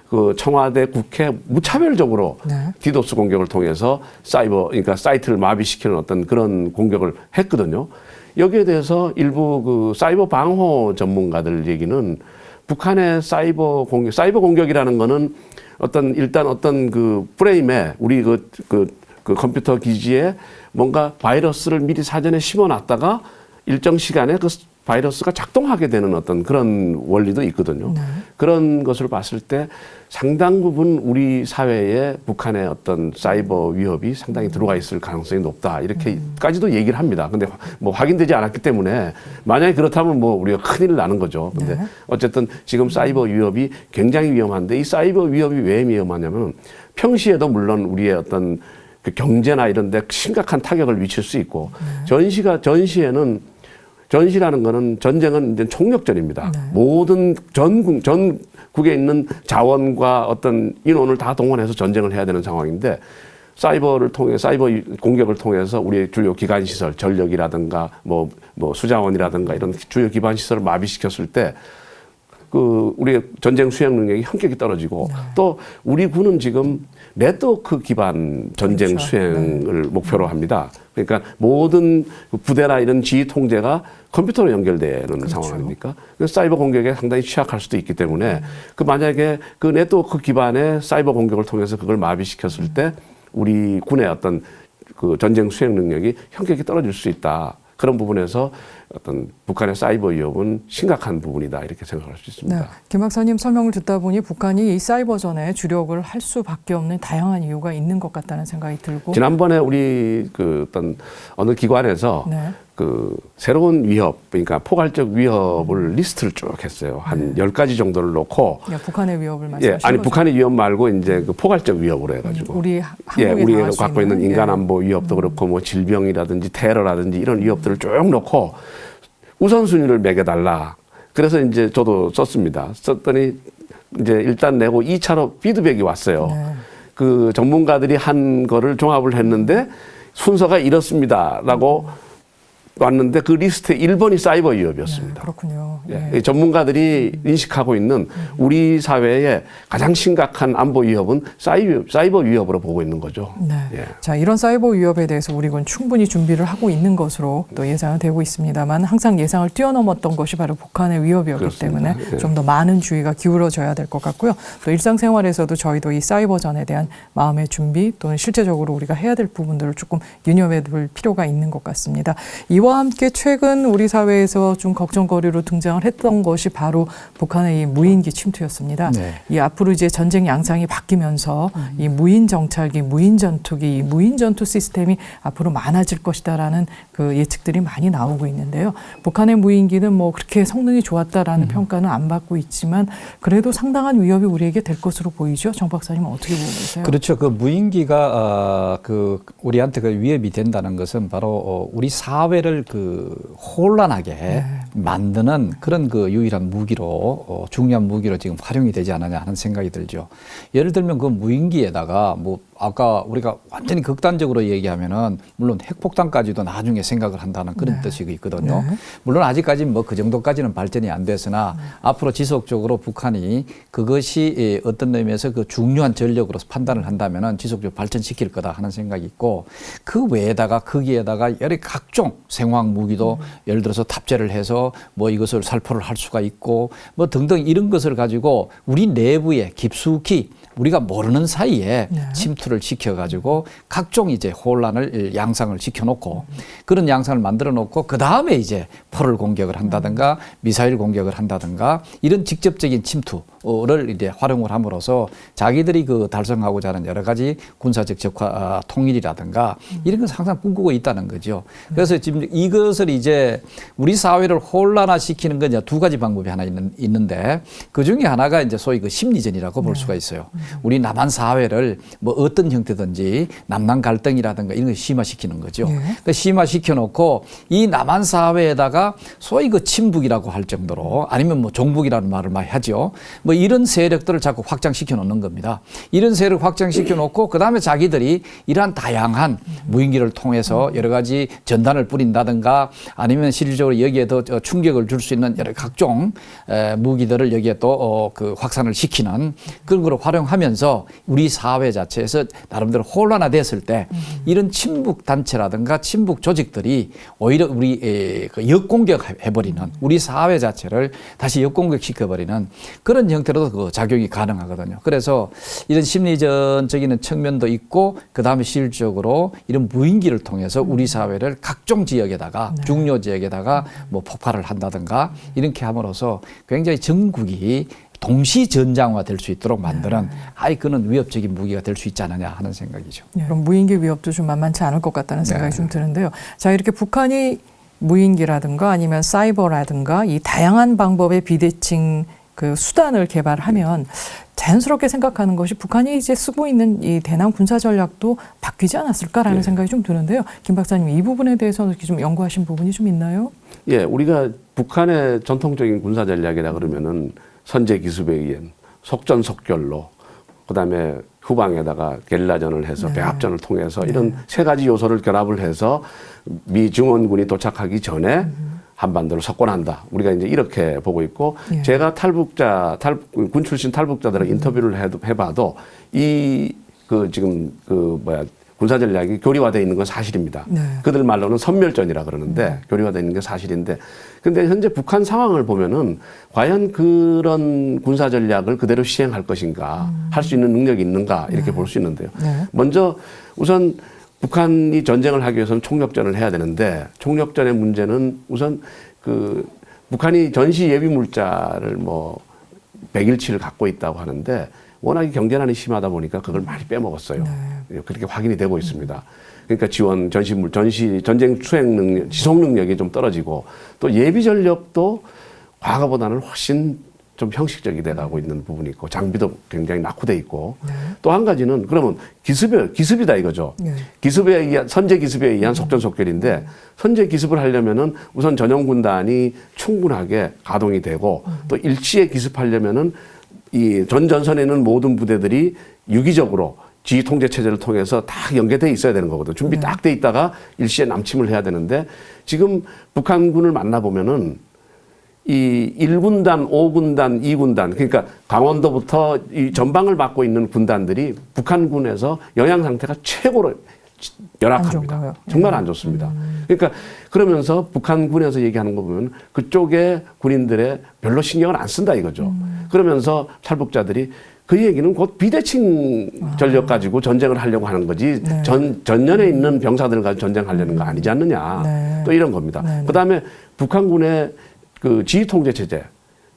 그 청와대, 국회 무차별적으로 네. 디도스 공격을 통해서 그러니까 사이트를 마비시키는 어떤 그런 공격을 했거든요. 여기에 대해서 일부 그 사이버 방호 전문가들 얘기는 북한의 사이버 공격이라는 거는 일단 어떤 그 프레임에 우리 그 컴퓨터 기지에 뭔가 바이러스를 미리 사전에 심어놨다가 일정 시간에 그 바이러스가 작동하게 되는 어떤 그런 원리도 있거든요. 네. 그런 것을 봤을 때 상당 부분 우리 사회에 북한의 어떤 사이버 위협이 상당히 들어가 있을 가능성이 높다, 이렇게까지도 얘기를 합니다. 근데 뭐 확인되지 않았기 때문에 만약에 그렇다면 뭐 우리가 큰일 나는 거죠. 근데 네. 어쨌든 지금 사이버 위협이 굉장히 위험한데, 이 사이버 위협이 왜 위험하냐면 평시에도 물론 우리의 어떤 그 경제나 이런 데 심각한 타격을 미칠 수 있고, 전시라는 거는, 전쟁은 이제 총력전입니다. 네. 모든 전국에 있는 자원과 어떤 인원을 다 동원해서 전쟁을 해야 되는 상황인데, 사이버 공격을 통해서 우리의 주요 기반 시설, 전력이라든가 뭐 수자원이라든가 이런 주요 기반 시설을 마비시켰을 때 우리의 전쟁 수행 능력이 현격히 떨어지고, 또 우리 군은 지금 네트워크 기반 전쟁 그렇죠. 수행을 목표로 합니다. 그러니까 모든 부대나 이런 지휘 통제가 컴퓨터로 연결되는 그렇죠. 상황 아닙니까? 그래서 사이버 공격에 상당히 취약할 수도 있기 때문에 만약에 그 네트워크 기반의 사이버 공격을 통해서 그걸 마비시켰을 때 우리 군의 어떤 그 전쟁 수행 능력이 현격히 떨어질 수 있다. 그런 부분에서 어떤 북한의 사이버 위협은 심각한 부분이다, 이렇게 생각할 수 있습니다. 네. 김 박사님 설명을 듣다 보니 북한이 이 사이버전에 주력을 할 수밖에 없는 다양한 이유가 있는 것 같다는 생각이 들고, 지난번에 우리 어떤 어느 기관에서 네. 새로운 위협, 그러니까 포괄적 위협을 리스트를 쭉 했어요. 한 10가지 정도를 놓고. 북한의 위협을 말씀하신 거죠? 북한의 위협 말고 이제 그 포괄적 위협으로 해가지고. 우리 한국에 우리가 갖고 있는 인간 안보 위협도 그렇고 뭐 질병이라든지 테러라든지 이런 위협들을 쭉 놓고 우선순위를 매겨달라. 그래서 이제 저도 썼습니다. 썼더니 이제 일단 내고 2차로 피드백이 왔어요. 네. 그 전문가들이 한 거를 종합을 했는데 순서가 이렇습니다라고 왔는데, 그 리스트에 1번이 사이버 위협이었습니다. 네, 그렇군요. 예. 전문가들이 인식하고 있는 우리 사회의 가장 심각한 안보 위협은 사이버 위협으로 보고 있는 거죠. 네. 예. 자, 이런 사이버 위협에 대해서 우리 군 충분히 준비를 하고 있는 것으로 또 예상은 되고 있습니다만, 항상 예상을 뛰어넘었던 것이 바로 북한의 위협이었기 그렇습니다. 때문에 예. 좀 더 많은 주의가 기울어져야 될 것 같고요. 또 일상생활에서도 저희도 이 사이버전에 대한 마음의 준비, 또는 실제적으로 우리가 해야 될 부분들을 조금 유념해 둘 필요가 있는 것 같습니다. 이와 함께 최근 우리 사회에서 좀 걱정거리로 등장을 했던 것이 바로 북한의 이 무인기 침투였습니다. 네. 이 앞으로 이제 전쟁 양상이 바뀌면서 이 무인 정찰기, 무인 전투기, 무인 전투 시스템이 앞으로 많아질 것이다라는 그 예측들이 많이 나오고 있는데요. 북한의 무인기는 뭐 그렇게 성능이 좋았다라는 평가는 안 받고 있지만, 그래도 상당한 위협이 우리에게 될 것으로 보이죠. 정 박사님은 어떻게 보고 계세요? 그렇죠. 그 무인기가 우리한테 그 위협이 된다는 것은 바로 우리 사회를 혼란하게 만드는 그런 그 유일한 무기로, 중요한 무기로 지금 활용이 되지 않느냐 하는 생각이 들죠. 예를 들면 그 무인기에다가 아까 우리가 완전히 극단적으로 얘기하면은 물론 핵폭탄까지도 나중에 생각을 한다는 그런 뜻이 있거든요. 물론 아직까지는 그 정도까지는 발전이 안 됐으나 앞으로 지속적으로 북한이 그것이 어떤 의미에서 그 중요한 전력으로 판단을 한다면은 지속적으로 발전시킬 거다 하는 생각이 있고, 그 외에다가 거기에다가 여러 각종 생화학 무기도 예를 들어서 탑재를 해서 이것을 살포를 할 수가 있고 등등 이런 것을 가지고 우리 내부에 깊숙이 우리가 모르는 사이에 침투를 시켜가지고 각종 이제 혼란을 양상을 시켜놓고 그런 양상을 만들어놓고 그 다음에 이제 포를 공격을 한다든가 미사일 공격을 한다든가 이런 직접적인 침투 기술을 이제 활용을 함으로써 자기들이 그 달성하고자 하는 여러 가지 군사적 적화 통일이라든가 이런 건 항상 꿈꾸고 있다는 거죠. 그래서 지금 이것을 이제 우리 사회를 혼란화시키는 건 이제 두 가지 방법이 하나 있는데 그 중에 하나가 이제 소위 그 심리전이라고 볼 수가 있어요. 우리 남한 사회를 뭐 어떤 형태든지 남남 갈등이라든가 이런 걸 심화시키는 거죠. 그 심화시켜 놓고 이 남한 사회에다가 소위 그 친북이라고 할 정도로 아니면 뭐 종북이라는 말을 많이 하죠. 뭐 이런 세력들을 자꾸 확장시켜 놓는 겁니다. 이런 세력을 확장시켜 놓고 그다음에 자기들이 이러한 다양한 무인기를 통해서 여러 가지 전단을 뿌린다든가 아니면 실질적으로 여기에 더 충격을 줄 수 있는 여러 각종 무기들을 여기에 또 그 확산을 시키는 그런 걸 활용하면서 우리 사회 자체에서 나름대로 혼란화됐을 때 이런 친북 단체라든가 친북 조직들이 오히려 우리 그 역공격해버리는 우리 사회 자체를 다시 역공격시켜버리는 그런 형태로도 그 작용이 가능하거든요. 그래서 이런 심리전적인 측면도 있고 그다음에 실질적으로 이런 무인기를 통해서 우리 사회를 각종 지역에다가 중요 지역에다가 뭐 폭발을 한다든가 이렇게 함으로써 굉장히 전국이 동시 전장화 될 수 있도록 만드는 그는 위협적인 무기가 될 수 있지 않느냐 하는 생각이죠. 그럼 무인기 위협도 좀 만만치 않을 것 같다는 생각이 좀 드는데요. 자, 이렇게 북한이 무인기라든가 아니면 사이버라든가 이 다양한 방법의 비대칭 그 수단을 개발하면 자연스럽게 생각하는 것이 북한이 이제 쓰고 있는 이 대남 군사 전략도 바뀌지 않았을까라는 생각이 좀 드는데요. 김 박사님, 이 부분에 대해서는 이렇게 좀 연구하신 부분이 좀 있나요? 예, 우리가 북한의 전통적인 군사 전략이라 그러면은 선제 기습에 의한 속전속결로 그다음에 후방에다가 게릴라전을 해서 배합전을 통해서 이런 세 가지 요소를 결합을 해서 미 증원군이 도착하기 전에 한반도를 석권한다. 우리가 이제 이렇게 보고 있고 제가 군 출신 탈북자들의 인터뷰를 해봐도 지금 군사 전략이 교리화되어 있는 건 사실입니다. 그들 말로는 선멸전이라 그러는데 교리화되어 있는 게 사실인데 근데 현재 북한 상황을 보면은 과연 그런 군사 전략을 그대로 시행할 것인가 할 수 있는 능력이 있는가 이렇게 볼 수 있는데요. 먼저 우선 북한이 전쟁을 하기 위해서는 총력전을 해야 되는데 총력전의 문제는 우선 그 북한이 전시 예비 물자를 뭐 100일치를 갖고 있다고 하는데 워낙에 경제난이 심하다 보니까 그걸 많이 빼먹었어요. 그렇게 확인이 되고 있습니다. 그러니까 전쟁 수행 능력, 지속 능력이 좀 떨어지고 또 예비 전력도 과거보다는 훨씬 좀 형식적이 돼가고 있는 부분이 있고 장비도 굉장히 낙후돼 있고 또 한 가지는 그러면 기습이다 이거죠. 선제 기습에 의한 속전속결인데 선제 기습을 하려면은 우선 전용 군단이 충분하게 가동이 되고 또 일치에 기습하려면은 이 전선에 있는 모든 부대들이 유기적으로 지휘 통제 체제를 통해서 다 연계돼 있어야 되는 거거든요. 준비 딱 돼 있다가 일시에 남침을 해야 되는데 지금 북한군을 만나보면은 이 1군단, 5군단, 2군단 그러니까 강원도부터 이 전방을 맡고 있는 군단들이 북한군에서 영양 상태가 최고로 열악합니다. 정말 안 좋습니다. 그러니까 그러면서 북한군에서 얘기하는 거 보면 그쪽의 군인들의 별로 신경을 안 쓴다 이거죠. 그러면서 탈북자들이 그 얘기는 곧 비대칭 전력 가지고 전쟁을 하려고 하는 거지 전년에 있는 병사들 가지고 전쟁하려는 거 아니지 않느냐. 또 이런 겁니다. 그다음에 북한군의 그 지휘 통제 체제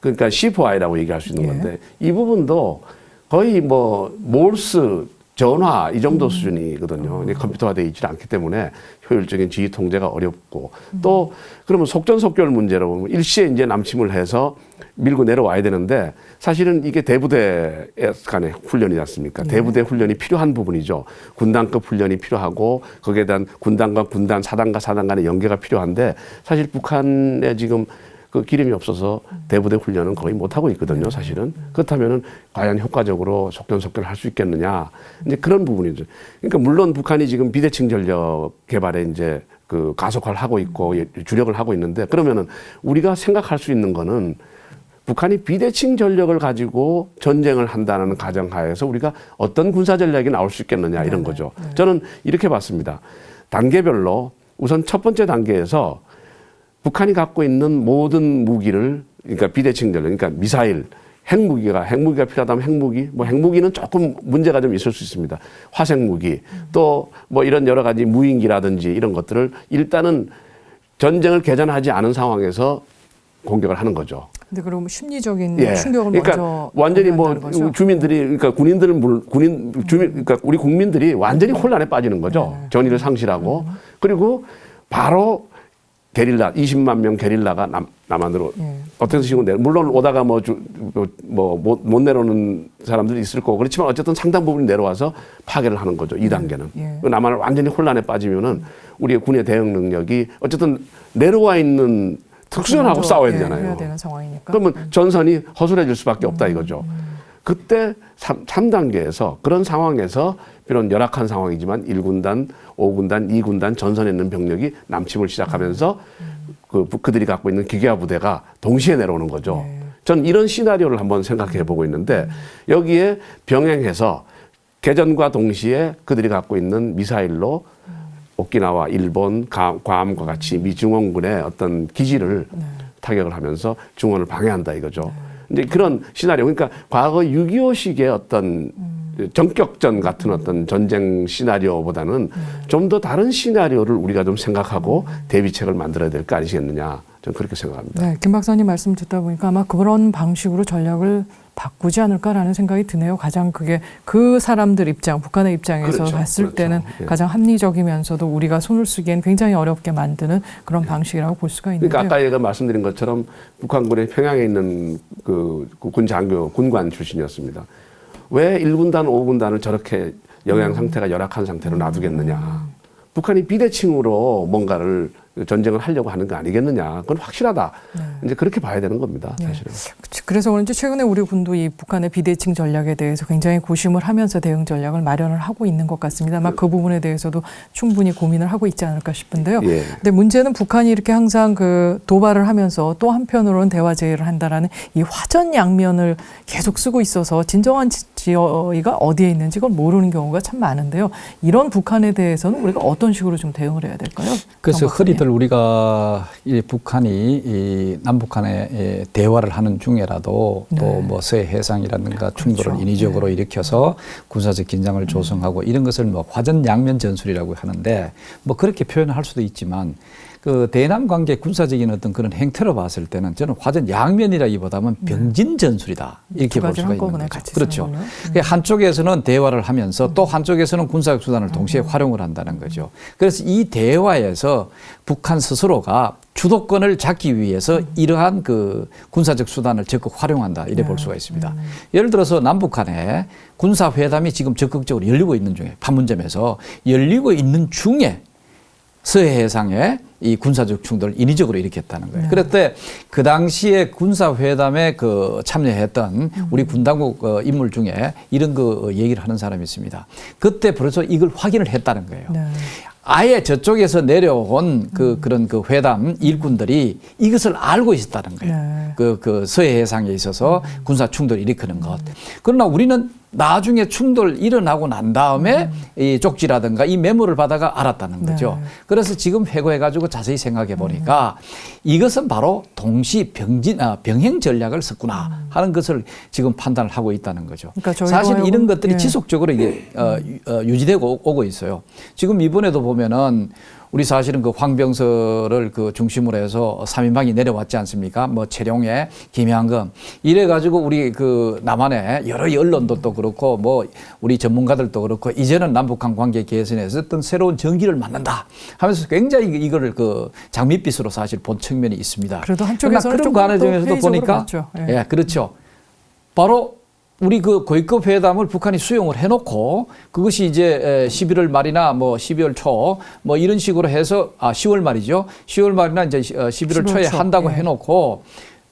그러니까 C4I라고 얘기할 수 있는 건데 이 부분도 거의 뭐 몰스 전화 이 정도 수준이거든요. 컴퓨터화되어 있지 않기 때문에 효율적인 지휘 통제가 어렵고 또 그러면 속전속결 문제로 보면 일시에 이제 남침을 해서 밀고 내려와야 되는데 사실은 이게 대부대 간의 훈련이지 않습니까? 대부대 훈련이 필요한 부분이죠. 군단급 훈련이 필요하고 거기에 대한 군단과 군단, 사단과 사단 간의 연계가 필요한데 사실 북한에 지금 그 기름이 없어서 대부대 훈련은 거의 못하고 있거든요, 사실은. 그렇다면은 과연 효과적으로 속전속결을 할 수 있겠느냐. 이제 그런 부분이죠. 그러니까 물론 북한이 지금 비대칭 전력 개발에 이제 그 가속화를 하고 있고 주력을 하고 있는데 그러면은 우리가 생각할 수 있는 거는 북한이 비대칭 전력을 가지고 전쟁을 한다는 가정하에서 우리가 어떤 군사 전략이 나올 수 있겠느냐 이런 거죠. 저는 이렇게 봤습니다. 단계별로 우선 첫 번째 단계에서 북한이 갖고 있는 모든 무기를 그러니까 비대칭 전력, 그러니까 미사일, 핵무기가 필요하다면 핵무기는 조금 문제가 좀 있을 수 있습니다. 화생무기, 또 뭐 이런 여러 가지 무인기라든지 이런 것들을 일단은 전쟁을 개전하지 않은 상황에서 공격을 하는 거죠. 근데 그럼 심리적인 예. 충격을 그러니까 먼저 완전히 뭐 거죠? 주민들이 그러니까 그러니까 우리 국민들이 완전히 혼란에 빠지는 거죠. 전의를 상실하고 그리고 바로 게릴라 20만 명 게릴라가 남한으로 어떤 식으로 물론 오다가 못 내려오는 사람들이 있을 거고 그렇지만 어쨌든 상당 부분이 내려와서 파괴를 하는 거죠. 2단계는. 남한을 완전히 혼란에 빠지면은 우리의 군의 대응 능력이 어쨌든 내려와 있는 특수연하고 싸워야 되잖아요. 해야 되는 상황이니까. 그러면 전선이 허술해질 수밖에 없다 이거죠. 그때 3단계에서 그런 상황에서 비록 열악한 상황이지만 1군단, 5군단, 2군단 전선에 있는 병력이 남침을 시작하면서 그들이 갖고 있는 기계화 부대가 동시에 내려오는 거죠. 전 이런 시나리오를 한번 생각해 보고 있는데 여기에 병행해서 개전과 동시에 그들이 갖고 있는 미사일로 오키나와 일본, 괌과 같이 미 중원군의 어떤 기지를 타격을 하면서 중원을 방해한다 이거죠. 이제 그런 시나리오, 그러니까 과거 6.25식의 어떤 전격전 같은 어떤 전쟁 시나리오보다는 좀 더 다른 시나리오를 우리가 좀 생각하고 대비책을 만들어야 될 거 아니겠느냐. 저는 그렇게 생각합니다. 네, 김 박사님 말씀 듣다 보니까 아마 그런 방식으로 전략을 바꾸지 않을까라는 생각이 드네요. 가장 그게 그 사람들 입장, 북한의 입장에서 그렇죠, 봤을 그렇죠. 때는 예. 가장 합리적이면서도 우리가 손을 쓰기엔 굉장히 어렵게 만드는 그런 방식이라고 볼 수가 있는데요. 그러니까 아까 제가 말씀드린 것처럼 북한군의 평양에 있는 군 장교, 군관 출신이었습니다. 왜 1군단, 5군단을 저렇게 영양 상태가 열악한 상태로 놔두겠느냐. 북한이 비대칭으로 뭔가를 전쟁을 하려고 하는 거 아니겠느냐. 그건 확실하다. 이제 그렇게 봐야 되는 겁니다. 사실은. 그래서 그런지 최근에 우리 군도 이 북한의 비대칭 전략에 대해서 굉장히 고심을 하면서 대응 전략을 마련을 하고 있는 것 같습니다. 아마 그 부분에 대해서도 충분히 고민을 하고 있지 않을까 싶은데요. 예. 근데 문제는 북한이 이렇게 항상 그 도발을 하면서 또 한편으로는 대화 제의를 한다라는 이 화전양면을 계속 쓰고 있어서 진정한 지어이가 어디에 있는지 그걸 모르는 경우가 참 많은데요. 이런 북한에 대해서는 우리가 어떤 식으로 좀 대응을 해야 될까요? 그래서 흔히들 우리가 이 북한이 이 남북한의 대화를 하는 중에라도 또 뭐 서해 해상이라든가 충돌을 그렇죠. 인위적으로 일으켜서 군사적 긴장을 조성하고 이런 것을 뭐 화전양면 전술이라고 하는데 뭐 그렇게 표현할 수도 있지만 그 대남 관계 군사적인 어떤 그런 행태로 봤을 때는 저는 화전 양면이라기보다는 병진 전술이다 이렇게 볼 수가 있는 거죠. 그렇죠. 한쪽에서는 대화를 하면서 또 한쪽에서는 군사적 수단을 동시에 활용을 한다는 거죠. 그래서 이 대화에서 북한 스스로가 주도권을 잡기 위해서 이러한 그 군사적 수단을 적극 활용한다 이래 볼 수가 있습니다. 예를 들어서 남북한의 군사회담이 지금 적극적으로 열리고 있는 중에 판문점에서 열리고 있는 중에 서해 해상에 이 군사적 충돌을 인위적으로 일으켰다는 거예요. 그랬을 때 그 당시에 군사회담에 참여했던 우리 군 당국 인물 중에 이런 얘기를 하는 사람이 있습니다. 그때 벌써 이걸 확인을 했다는 거예요. 아예 저쪽에서 내려온 그런 회담 일꾼들이 이것을 알고 있었다는 거예요. 그 서해 해상에 있어서 군사 충돌을 일으키는 것. 그러나 우리는 나중에 충돌 일어나고 난 다음에 이 쪽지라든가 이 메모를 받아가 알았다는 거죠. 그래서 지금 회고해가지고 자세히 생각해 보니까 이것은 바로 동시 병행 전략을 썼구나 하는 것을 지금 판단을 하고 있다는 거죠. 그러니까 사실 이런 것들이 지속적으로 이게 유지되고 오고 있어요. 지금 이번에도 보면은 우리 사실은 그 황병서를 중심으로 해서 3인방이 내려왔지 않습니까? 뭐 최룡해, 김양금 이래가지고 우리 남한의 여러 언론도 그렇고 뭐 우리 전문가들도 그렇고 이제는 남북한 관계 개선에서 어떤 새로운 전기를 만든다 하면서 굉장히 이거를 장밋빛으로 사실 본 측면이 있습니다. 그래도 한쪽에서는 그런 과정에서도 보니까 예, 그렇죠. 바로 우리 고위급 회담을 북한이 수용을 해놓고 그것이 이제 11월 말이나 뭐 12월 초 뭐 이런 식으로 해서 10월 말이죠. 10월 말이나 이제 11월 초에 한다고 해놓고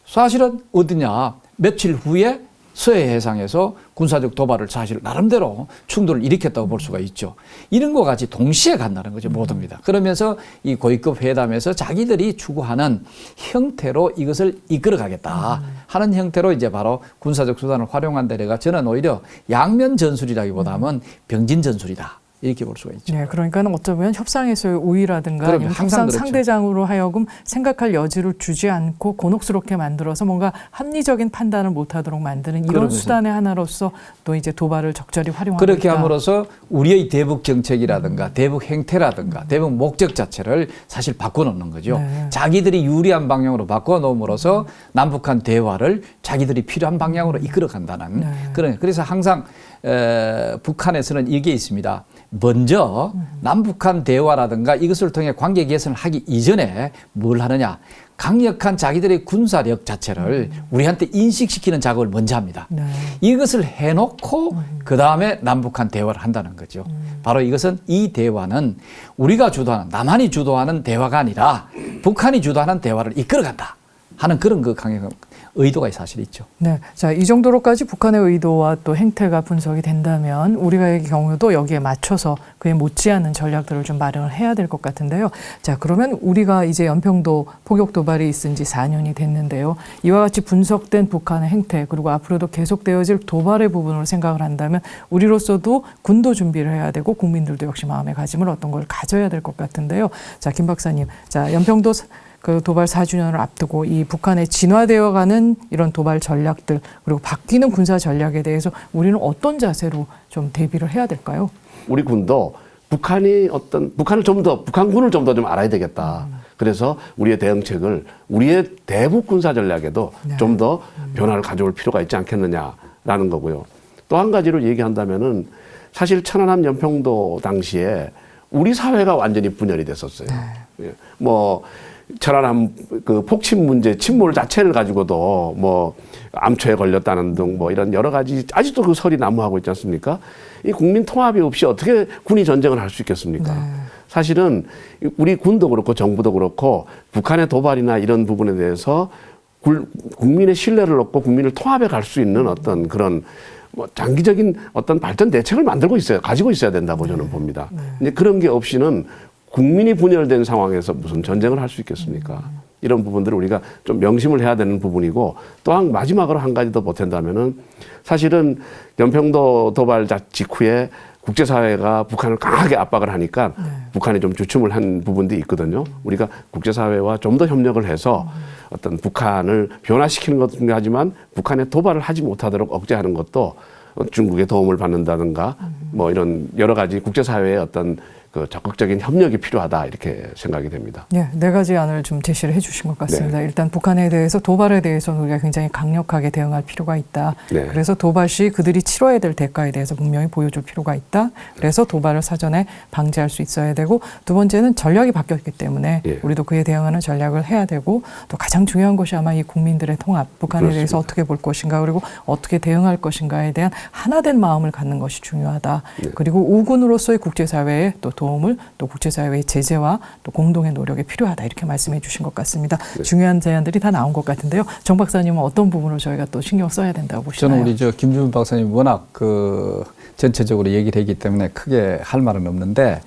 사실은 어디냐 며칠 후에 서해 해상에서 군사적 도발을 사실 나름대로 충돌을 일으켰다고 볼 수가 있죠. 이런 것 같이 동시에 간다는 거죠. 모두입니다. 그러면서 이 고위급 회담에서 자기들이 추구하는 형태로 이것을 이끌어가겠다 하는 형태로 이제 바로 군사적 수단을 활용한 데가 저는 오히려 양면 전술이라기보다는 병진 전술이다. 이렇게 볼 수가 있죠. 네, 그러니까 어쩌면 협상에서의 우위라든가 아니면 협상 그렇죠. 상대장으로 하여금 생각할 여지를 주지 않고 곤혹스럽게 만들어서 뭔가 합리적인 판단을 못하도록 만드는 이런 그러면서. 수단의 하나로서 또 이제 도발을 적절히 활용하고 그렇게 있다. 함으로써 우리의 대북 정책이라든가 대북 행태라든가 대북 목적 자체를 사실 바꿔놓는 거죠. 네. 자기들이 유리한 방향으로 바꿔놓음으로써 남북한 대화를 자기들이 필요한 방향으로 이끌어간다는 그래서 항상 북한에서는 이게 있습니다. 먼저 남북한 대화라든가 이것을 통해 관계 개선을 하기 이전에 뭘 하느냐. 강력한 자기들의 군사력 자체를 우리한테 인식시키는 작업을 먼저 합니다. 네. 이것을 해놓고 그다음에 남북한 대화를 한다는 거죠. 바로 이것은 이 대화는 우리가 주도하는 남한이 주도하는 대화가 아니라 북한이 주도하는 대화를 이끌어간다 하는 그런 그 강력한 의도가 사실 있죠. 네, 자, 이 정도로까지 북한의 의도와 또 행태가 분석이 된다면 우리의 경우도 여기에 맞춰서 그에 못지않은 전략들을 좀 마련을 해야 될 것 같은데요. 자, 그러면 우리가 이제 연평도 포격 도발이 있은 지 4년이 됐는데요. 이와 같이 분석된 북한의 행태 그리고 앞으로도 계속되어질 도발의 부분으로 생각을 한다면 우리로서도 군도 준비를 해야 되고 국민들도 역시 마음의 가짐을 어떤 걸 가져야 될 것 같은데요. 자, 김 박사님, 자, 연평도 그 도발 4주년을 앞두고 이 북한의 진화되어가는 이런 도발 전략들 그리고 바뀌는 군사 전략에 대해서 우리는 어떤 자세로 좀 대비를 해야 될까요? 우리 군도 북한군을 좀 더 좀 알아야 되겠다. 그래서 우리의 대응책을 우리의 대북 군사 전략에도 좀 더 변화를 가져올 필요가 있지 않겠느냐라는 거고요. 또 한 가지로 얘기한다면은 사실 천안함 연평도 당시에 우리 사회가 완전히 분열이 됐었어요. 예. 뭐 천안함 그 폭침 문제, 침몰 자체를 가지고도 뭐 암초에 걸렸다는 등 뭐 이런 여러 가지 아직도 그 설이 난무하고 있지 않습니까? 이 국민 통합이 없이 어떻게 군이 전쟁을 할 수 있겠습니까? 사실은 우리 군도 그렇고 정부도 그렇고 북한의 도발이나 이런 부분에 대해서 국민의 신뢰를 얻고 국민을 통합해 갈 수 있는 어떤 그런 뭐 장기적인 어떤 발전 대책을 가지고 있어야 된다고 저는 봅니다. 근데 그런 게 없이는 국민이 분열된 상황에서 무슨 전쟁을 할 수 있겠습니까? 이런 부분들을 우리가 좀 명심을 해야 되는 부분이고 또 마지막으로 한 가지 더 보탠다면은 사실은 연평도 도발 직후에 국제사회가 북한을 강하게 압박을 하니까 북한이 좀 주춤을 한 부분도 있거든요. 우리가 국제사회와 좀 더 협력을 해서 어떤 북한을 변화시키는 것도 하지만 북한의 도발을 하지 못하도록 억제하는 것도 중국의 도움을 받는다든가 뭐 이런 여러 가지 국제사회의 어떤 그 적극적인 협력이 필요하다 이렇게 생각이 됩니다. 네, 네 가지 안을 좀 제시를 해주신 것 같습니다. 일단 북한에 대해서 도발에 대해서는 우리가 굉장히 강력하게 대응할 필요가 있다. 그래서 도발 시 그들이 치러야 될 대가에 대해서 분명히 보여줄 필요가 있다. 그래서 도발을 사전에 방지할 수 있어야 되고 두 번째는 전략이 바뀌었기 때문에 우리도 그에 대응하는 전략을 해야 되고 또 가장 중요한 것이 아마 이 국민들의 통합, 북한에 그렇습니다. 대해서 어떻게 볼 것인가 그리고 어떻게 대응할 것인가에 대한 하나된 마음을 갖는 것이 중요하다. 그리고 우군으로서의 국제사회에 또 도움을 또 국제사회의 제재와 또 공동의 노력이 필요하다 이렇게 말씀해 주신 것 같습니다. 중요한 제안들이 다 나온 것 같은데요. 정 박사님은 어떤 부분을 저희가 또 신경 써야 된다고 보시나요? 저는 우리 김준우 박사님 워낙 그 전체적으로 얘기를 했기 때문에 크게 할 말은 없는데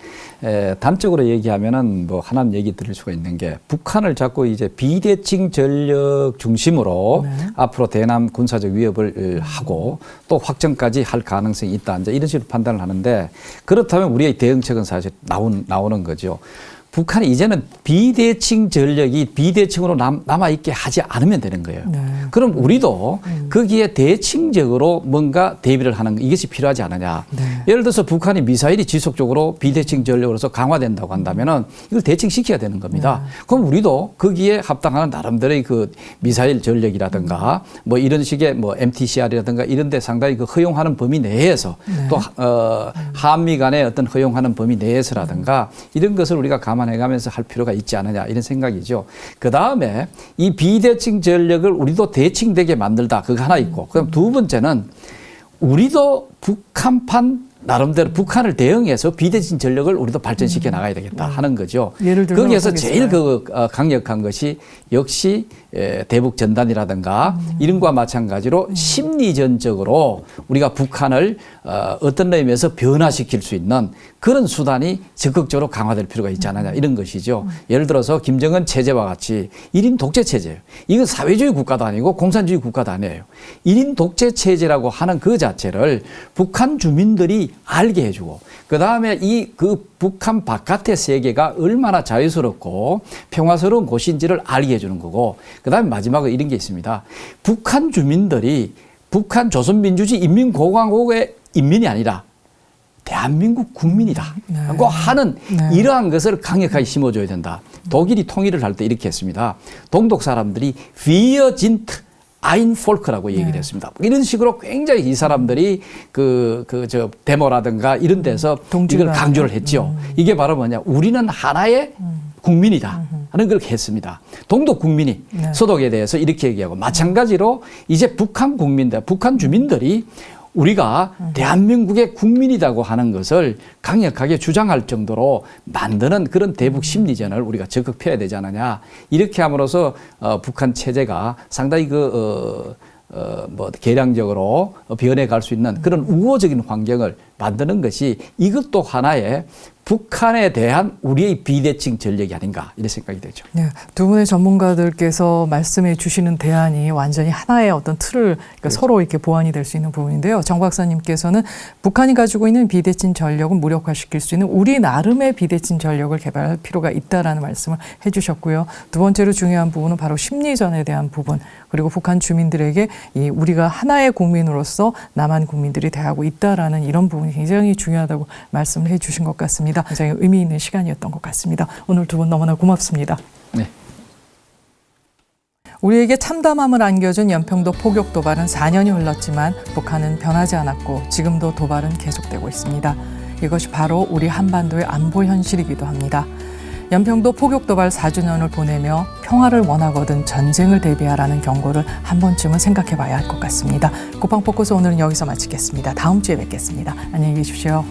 단적으로 얘기하면은 뭐 하나는 얘기 드릴 수가 있는 게 북한을 자꾸 이제 비대칭 전력 중심으로 앞으로 대남 군사적 위협을 하고 또 확정까지 할 가능성이 있다. 이제 이런 식으로 판단을 하는데 그렇다면 우리의 대응책은 사실 나오는 거죠. 북한이 이제는 비대칭 전력이 비대칭으로 남아있게 하지 않으면 되는 거예요. 그럼 우리도 거기에 대칭적으로 뭔가 대비를 하는 이것이 필요하지 않느냐. 예를 들어서 북한이 미사일이 지속적으로 비대칭 전력으로서 강화된다고 한다면은 이걸 대칭시켜야 되는 겁니다. 그럼 우리도 거기에 합당하는 나름대로의 그 미사일 전력이라든가 뭐 이런 식의 뭐 MTCR이라든가 이런 데 상당히 그 허용하는 범위 내에서 또 한미 간의 어떤 허용하는 범위 내에서라든가 이런 것을 우리가 감안해가면서 할 필요가 있지 않느냐 이런 생각이죠. 그 다음에 이 비대칭 전력을 우리도 대칭되게 만들다 그거 하나 있고 그럼 두 번째는 우리도 북한판 나름대로 북한을 대응해서 비대칭 전력을 우리도 발전시켜 나가야 되겠다 하는 거죠. 예를 들면 거기에서 제일 강력한 것이 역시 대북 전단이라든가 이런 거와 마찬가지로 심리전적으로 우리가 북한을 어떤 의미에서 변화시킬 수 있는 그런 수단이 적극적으로 강화될 필요가 있지 않느냐 이런 것이죠. 예를 들어서 김정은 체제와 같이 1인 독재 체제예요. 이건 사회주의 국가도 아니고 공산주의 국가도 아니에요. 1인 독재 체제라고 하는 그 자체를 북한 주민들이 알게 해주고 그다음에 그 북한 바깥의 세계가 얼마나 자유스럽고 평화스러운 곳인지를 알게 해주는 거고 그다음에 마지막으로 이런 게 있습니다. 북한 주민들이 북한 조선민주주의 인민공화국의 인민이 아니라 대한민국 국민이다 하고 하는 이러한 것을 강력하게 심어줘야 된다. 독일이 통일을 할 때 이렇게 했습니다. 동독 사람들이 Wir sind ein Volk라고 얘기를 했습니다. 이런 식으로 굉장히 이 사람들이 데모라든가 이런 데서 이걸 강조를 했죠. 이게 바로 뭐냐. 우리는 하나의 국민이다 하는 걸 했습니다. 동독 국민이 서독에 대해서 이렇게 얘기하고 마찬가지로 이제 북한 국민들, 북한 주민들이 우리가 대한민국의 국민이라고 하는 것을 강력하게 주장할 정도로 만드는 그런 대북 심리전을 우리가 적극 펴야 되지 않느냐. 이렇게 함으로써 북한 체제가 상당히 계량적으로 변해갈 수 있는 그런 우호적인 환경을 만드는 것이 이것도 하나의 북한에 대한 우리의 비대칭 전략이 아닌가 이런 생각이 되죠. 네, 두 분의 전문가들께서 말씀해 주시는 대안이 완전히 하나의 어떤 틀을 그러니까 서로 이렇게 보완이 될 수 있는 부분인데요. 정 박사님께서는 북한이 가지고 있는 비대칭 전력을 무력화시킬 수 있는 우리 나름의 비대칭 전력을 개발할 필요가 있다라는 말씀을 해주셨고요. 두 번째로 중요한 부분은 바로 심리전에 대한 부분 그리고 북한 주민들에게 우리가 하나의 국민으로서 남한 국민들이 대하고 있다라는 이런 부분이 굉장히 중요하다고 말씀을 해주신 것 같습니다. 굉장히 의미 있는 시간이었던 것 같습니다. 오늘 두 분 너무나 고맙습니다. 네. 우리에게 참담함을 안겨준 연평도 포격 도발은 4년이 흘렀지만 북한은 변하지 않았고 지금도 도발은 계속되고 있습니다. 이것이 바로 우리 한반도의 안보 현실이기도 합니다. 연평도 포격 도발 4주년을 보내며 평화를 원하거든 전쟁을 대비하라는 경고를 한 번쯤은 생각해 봐야 할 것 같습니다. 쿠팡포커스 오늘은 여기서 마치겠습니다. 다음 주에 뵙겠습니다. 안녕히 계십시오.